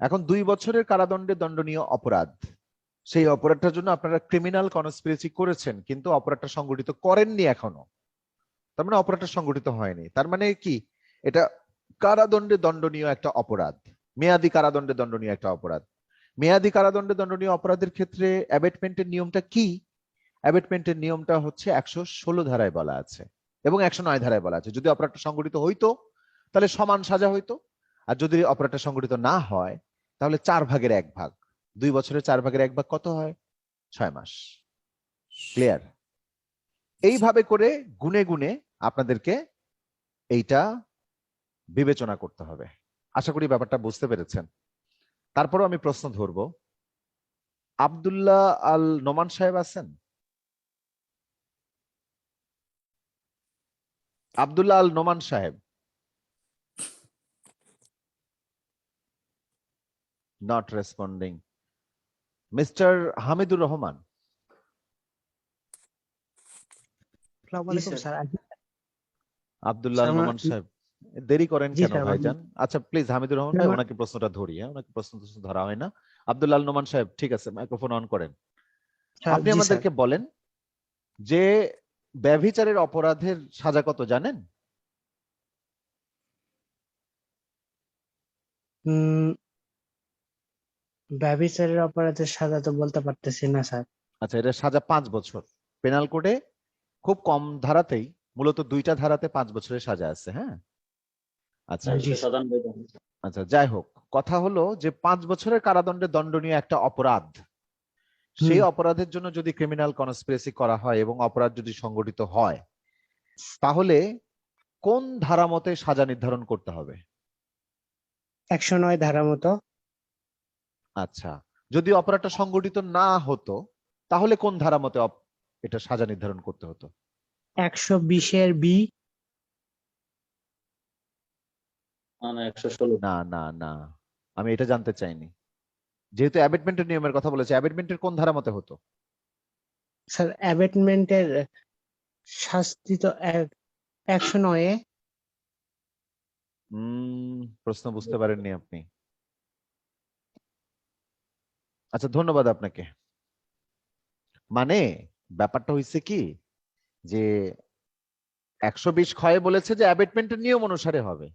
এখন 2 বছরের কারাদণ্ডে দণ্ডনীয় অপরাধ, সেই অপরাধটার জন্য আপনারা ক্রিমিনাল কনস্পিরেসি করেছেন কিন্তু অপরাধটা সংগঠিত করেননি এখনো, তার মানে অপরাধটা সংগঠিত হয়নি। তার মানে কি, এটা কারাদণ্ডে দণ্ডনীয় একটা অপরাধ, মেয়াদি কারাদণ্ডে দণ্ডনীয় একটা অপরাধ। মেয়াদি কারাদণ্ডে দণ্ডনীয় অপরাধের ক্ষেত্রে অ্যাবেটমেন্টের নিয়মটা কি? অ্যাবেটমেন্টের নিয়মটা হচ্ছে 116 ধারায় বলা আছে এবং 109 ধারায় বলা আছে। যদি অপরাধটা সংগঠিত হইতো তাহলে সমান সাজা হইতো, আর যদি অপরাধটা সংগঠিত না হয় তাহলে 4 ভাগের 1 ভাগ, 2 বছরের 4 ভাগের 1 ভাগ কত হয়? 6 মাস। ক্লিয়ার? এইভাবে করে গুনে গুনে আপনাদেরকে এইটা বিবেচনা করতে হবে। আশা করি ব্যাপারটা বুঝতে পেরেছেন। তারপরও আমি প্রশ্ন ধরবো। আব্দুল্লাহ আল নোমান সাহেব আছেন? আব্দুল্লাহ আল নোমান সাহেব, not responding. Mr. Hamidur Rahman, Abdullah Al Noman সাহেব দেরি করেন কেন ভাইজান? আচ্ছা প্লিজ হামিদুর রহমান ভাই, ওনাকে প্রশ্নটা ধরি। হ্যাঁ, ওনাকে প্রশ্ন ধরা হয় না। আব্দুল্লাহ আল নোমান সাহেব, ঠিক আছে, মাইক্রোফোন অন করেন। আপনি আমাদেরকে বলেন যে ব্যভিচারের অপরাধের সাজা কত জানেন? ব্যভিচারের অপরাধের সাজা তো বলতে পারতেছি না স্যার। আচ্ছা, এটা সাজা 5 বছর। পেনাল কোডে খুব কম ধারাতেই, মূলত 2টা ধারাতে 5 বছরের সাজা আছে। হ্যাঁ, আচ্ছা আচ্ছা, যাই হোক, কথা হলো যে 5 বছরের কারাদণ্ডে দণ্ডনীয় একটা অপরাধ, সেই অপরাধের জন্য যদি ক্রিমিনাল কনস্পিরেসি করা হয় এবং অপরাধ যদি সংগঠিত হয়, তাহলে কোন ধারা মতে সাজা নির্ধারণ করতে হবে? 109 ধারা মতো। আচ্ছা, যদি অপরাধটা সংগঠিত না হতো তাহলে কোন ধারা মতে এটা সাজা নির্ধারণ করতে হতো? 120-এর বি। না 116। না না না, আমি এটা জানতে চাইনি। যেহেতু অ্যাবেটমেন্টের নিয়মের কথা বলেছে, অ্যাবেটমেন্টের কোন ধারা মতে হতো? স্যার অ্যাবেটমেন্টের শাস্তি তো 109-এ। প্রশ্ন বুঝতে পারেননি আপনি। আচ্ছা, ধন্যবাদ আপনাকে। মানে ব্যাপারটা হয়েছে কি যে 120 ক্ষয়ে বলেছে যে অ্যাবেটমেন্টের নিয়ম অনুসারে হবে,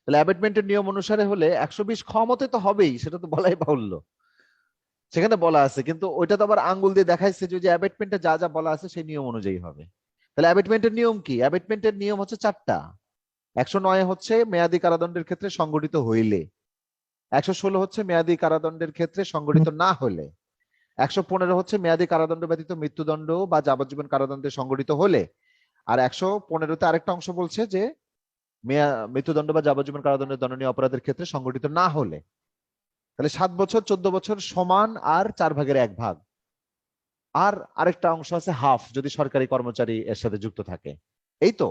তাহলে অ্যাবেটমেন্টের নিয়ম অনুসারে হলে 120 খ মতে তো হবেই, সেটা তো বলাই বাহুল্য। সেখানে বলা আছে, কিন্তু ওইটা তো আবার আঙ্গুল দিয়ে দেখাইছে যে অ্যাবেটমেন্টে যা যা বলা আছে সেই নিয়ম অনুযায়ী হবে। তাহলে অ্যাবেটমেন্টের নিয়ম কি? অ্যাবেটমেন্টের নিয়ম হচ্ছে 4টা। 109 হচ্ছে মেয়াদী কারাদণ্ডের ক্ষেত্রে সংগঠিত হইলে, 116 হচ্ছে মেয়াদী কারাদণ্ডের ক্ষেত্রে সংগঠিত না হলে, 115 হচ্ছে মেয়াদী কারাদণ্ড ব্যতীত মৃত্যুদণ্ড বা যাবজ্জীবন কারাদণ্ডে সংগঠিত হলে, আর 115-তে আরেকটা অংশ বলছে যে মৃত্যুদণ্ড বা যাবজ্জীবন কারাদণ্ডের দণ্ডনীয় অপরাধের ক্ষেত্রে সংগঠিত না হলে। তাহলে 7 বছর 14 বছর সমান আর 4/1 ভাগ, আর আরেকটা অংশ আছে হাফ যদি সরকারি কর্মচারী এর সাথে যুক্ত থাকে। এই তো।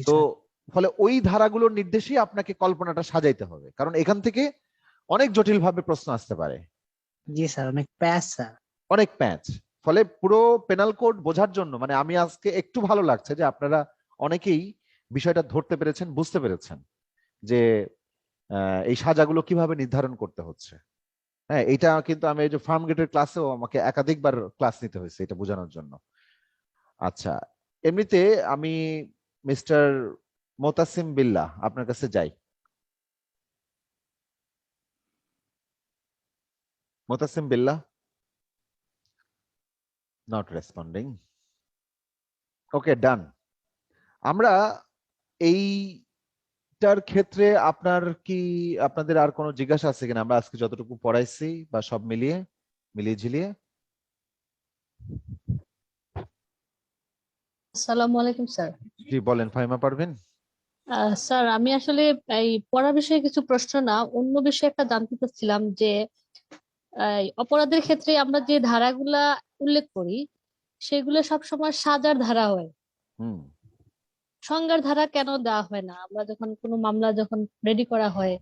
তো ফলে ওই ধারাগুলোর নির্দেশেই আপনাকে কল্পনাটা সাজাইতে হবে, কারণ এখান থেকে অনেক জটিল ভাবে প্রশ্ন আসতে পারে। জি স্যার, অনেক প্যাচ স্যার, অনেক প্যাচ। ফলে পুরো পেনাল কোড বোঝার জন্য মানে আমি আজকে একটু ভালো লাগছে যে আপনারা অনেকেই বিষয়টা ধরতে পেরেছেন, বুঝতে পেরেছেন যে এই সাজাগুলো কিভাবে নির্ধারণ করতে হচ্ছে। হ্যাঁ, এটা কিন্তু আমি এই যে ফার্ম গেটের ক্লাসেও আমাকে একাধিকবার ক্লাস নিতে হয়েছে এটা বোঝানোর জন্য। আচ্ছা, এমনিতে আমি মিস্টার মোতাসিম বিল্লাহ আপনার কাছে যাই। মোতাসিম বিল্লাহ, নট রেসপন্ডিং। ওকে, ডান। আমরা এইটার ক্ষেত্রে আপনাদের আর কোনো জিজ্ঞাসা আছে কিনা? আমরা আজকে যতটুকু পড়াইছি বা সব মিলিয়ে ঝিলিয়ে। আসসালামু আলাইকুম স্যার। জি বলেন, ফাহিমা পারভীন। স্যার আমি আসলে এই পড়া বিষয়ে কিছু প্রশ্ন না, অন্য বিষয়ে একটা জানতে চাচ্ছিলাম যে অপরাধের ক্ষেত্রে আমরা যে ধারাগুলা উল্লেখ করি সেগুলো সবসময় সাজার ধারা হয়, সংজ্ঞার ধারা কেন দেওয়া হয় না? আমরা যখন কোনো মামলা যখন রেডি করা হয়।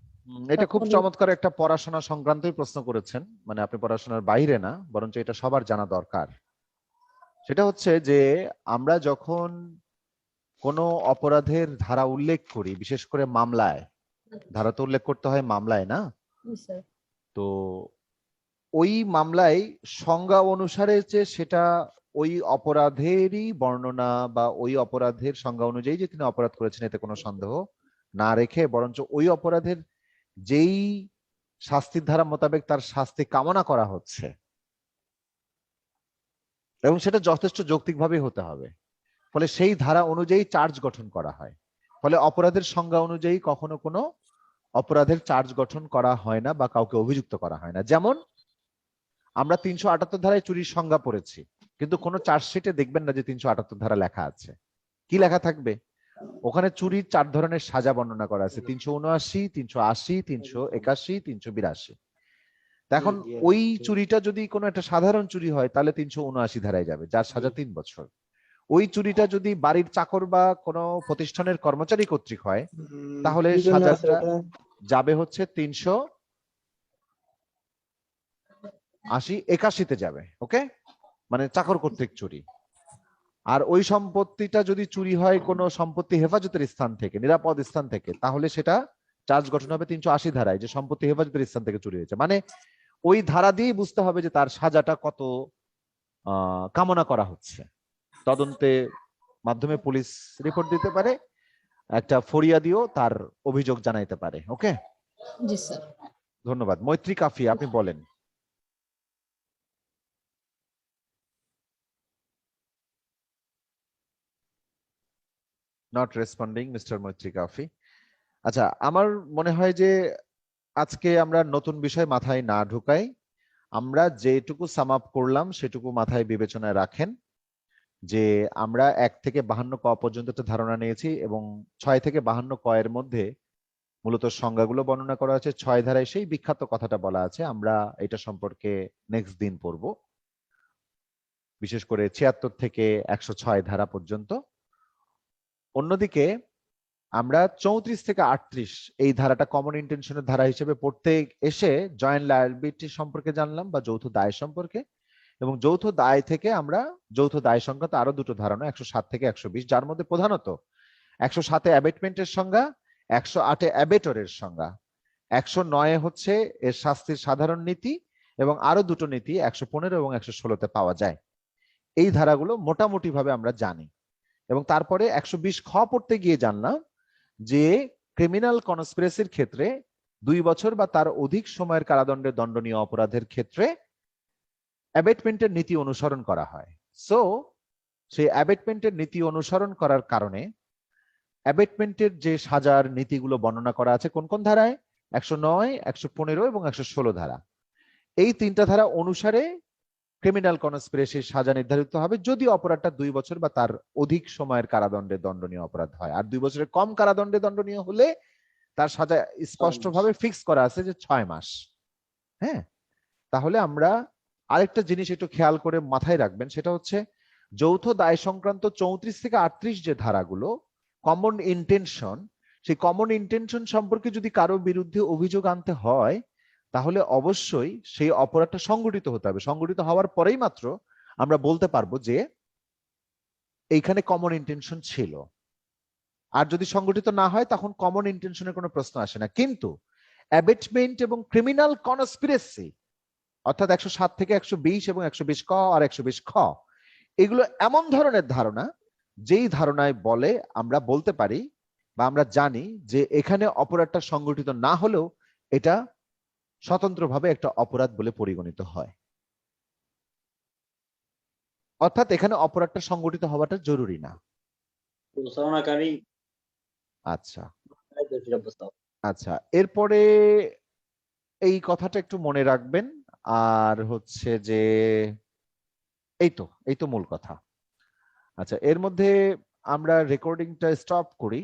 এটা খুব চমৎকার একটা পড়াশোনা সংক্রান্তই প্রশ্ন করেছেন, মানে আপনি পড়াশোনার বাইরে না, বরঞ্চ এটা সবার জানা দরকার। সেটা হচ্ছে যে আমরা যখন কোনো অপরাধের ধারা উল্লেখ করি, বিশেষ করে মামলায়, ধারা তো উল্লেখ করতে হয় মামলায় না, তো ওই মামলায় সংজ্ঞা অনুসারে যে সেটা ওই অপরাধেরই বর্ণনা বা ওই অপরাধের সংজ্ঞা অনুযায়ী যে তিনি অপরাধ করেছেন এতে কোনো সন্দেহ না রেখে, বরঞ্চ ওই অপরাধের যেই শাস্তির ধারা মোতাবেক তার শাস্তি কামনা করা হচ্ছে এবং সেটা যথেষ্ট যৌক্তিকভাবে হতে হবে, ফলে সেই ধারা অনুযায়ী চার্জ গঠন করা হয়। ফলে অপরাধের সংজ্ঞা অনুযায়ী কখনো কোনো অপরাধের চার্জ গঠন করা হয় না বা কাউকে অভিযুক্ত করা হয় না। যেমন আমরা 378 ধারায় চুরির সংজ্ঞা পড়েছি, কিন্তু কোনো চার্জশিটে দেখবেন না যে 378 ধারা লেখা আছে। কি লেখা থাকবে? ওখানে চুরির 4 ধরনের সাজা বর্ণনা করা আছে, 379, 380, 381, 382। এখন ওই চুরিটা যদি কোনো একটা সাধারণ চুরি হয় তাহলে 379 ধারায় যাবে, যার সাজা 3 বছর। ওই চুরিটা যদি বাড়ির চাকর বা কোনো প্রতিষ্ঠানের কর্মচারী কর্তৃক হয় তাহলে সাজাটা যাবে হচ্ছে 381 যাবে। ওকে, মানে চাকর কর্তৃক চুরি। আর ওই সম্পত্তিটা যদি চুরি হয় কোনো সম্পত্তি হেফাজতের স্থান থেকে, নিরাপদ স্থান থেকে, তাহলে সেটা চার্জ গঠন হবে 380 ধারায়, যে সম্পত্তি হেফাজতের স্থান থেকে চুরি হয়েছে। মানে ওই ধারা দিয়েই বুঝতে হবে যে তার সাজাটা কত কামনা করা হচ্ছে। তদন্তে মাধ্যমে পুলিশ রিপোর্ট দিতে পারে, একটা ফরিয়াদিও তার অভিযোগ জানাইতে পারে। ওকে, জি স্যার, ধন্যবাদ। মৈত্রী কাফি, আপনি বলেন। নট রেসপন্ডিং মিস্টার মৈত্রী কাফি। আচ্ছা, আমার মনে হয় যে আজকে আমরা নতুন বিষয় মাথায় না ঢুকাই, আমরা যেটুকু সাম আপ করলাম সেটুকু মাথায় বিবেচনায় রাখেন যে আমরা 1 থেকে 52 ক পর্যন্ত একটা ধারণা নিয়েছি এবং 6 থেকে 52 ক এর মধ্যে মূলত সংজ্ঞাগুলো বর্ণনা করা আছে 6 ধারায়, সেই বিখ্যাত কথাটা বলা আছে। আমরা এটা সম্পর্কে নেক্সট দিন পড়ব, বিশেষ করে 76 থেকে 106 ধারা পর্যন্ত। অন্যদিকে আমরা 34 থেকে 38 এই ধারাটা কমন ইন্টেনশনের ধারা হিসেবে পড়তে এসে জয়েন্ট লায়াবিলিটি সম্পর্কে জানলাম বা যৌথ দায় সম্পর্কে, এবং যৌথ দায় থেকে আমরা যৌথ দায় সংক্রান্ত আরো দুটো ধারণা 107 থেকে 120, যার মধ্যে প্রধানত 107-এ অ্যাবেটমেন্টের সংজ্ঞা, 108-এ অ্যাবেটরের সংজ্ঞা, 109-এ হচ্ছে এর শাস্তির সাধারণ নীতি, এবং আরো দুটো নীতি 115 এবং 116-তে পাওয়া যায়। এই ধারাগুলো মোটামুটি ভাবে আমরা জানি। এবং তারপরে 120 খ পড়তে গিয়ে জানলাম যে ক্রিমিনাল কনস্পিরেসির ক্ষেত্রে 2 বছর বা তার অধিক সময়ের কারাদণ্ডে দণ্ডনীয় অপরাধের ক্ষেত্রে অ্যাবেটমেন্টের নীতি অনুসরণ করা হয়। সো সেই অ্যাবেটমেন্টের নীতি অনুসরণ করার কারণে অ্যাবেটমেন্টের যে সাজার নীতিগুলো বর্ণনা করা আছে কোন কোন ধারায়, 109, 115 এবং 116 ধারা, এই তিনটা ধারা অনুসারে ক্রিমিনাল কনস্পিরেসির সাজা নির্ধারিত হবে যদি অপরাধটা 2 বছর বা তার অধিক সময়ের কারাদণ্ডে দণ্ডনীয় অপরাধ হয়। আর 2 বছরের কম কারাদণ্ডে দণ্ডনীয় হলে তার সাজা স্পষ্টভাবে ফিক্স করা আছে যে 6 মাস। হ্যাঁ, তাহলে আমরা আরেকটা জিনিস একটু খেয়াল করে মাথায় রাখবেন, সেটা হচ্ছে যৌথ দায় সংক্রান্ত 34 থেকে 38 যে ধারাগুলো কমন ইন্টেনশন, সেই কমন ইন্টেনশন সম্পর্কে যদি কারো বিরুদ্ধে অভিযোগ আনতে হয় তাহলে অবশ্যই সেই অপরাধটা সংগঠিত হতে হবে। সংগঠিত হওয়ার পরেই মাত্র আমরা বলতে পারবো যে এইখানে কমন ইন্টেনশন ছিল। আর যদি সংগঠিত না হয় তখন কমন ইন্টেনশনের কোনো প্রশ্ন আসে না। কিন্তু অ্যাবেটমেন্ট এবং ক্রিমিনাল কনস্পিরেসি অর্থাৎ 107 থেকে 120 এবং 120 ক আর 120 খ, এগুলো এমন ধরনের ধারণা যেই ধারণায় বলে আমরা বলতে পারি বা আমরা জানি যে এখানে অপরাধটা সংগঠিত না হলেও এটা স্বতন্ত্রভাবে একটা অপরাধ বলে পরিগণিত হয়। অর্থাৎ এখানে অপরাধটা সংগঠিত হওয়াটা জরুরি না। আচ্ছা আচ্ছা, এরপরে এই কথাটা একটু মনে রাখবেন। আর হচ্ছে যে এই তো মূল কথা। আচ্ছা, এর মধ্যে আমরা রেকর্ডিংটা স্টপ করি।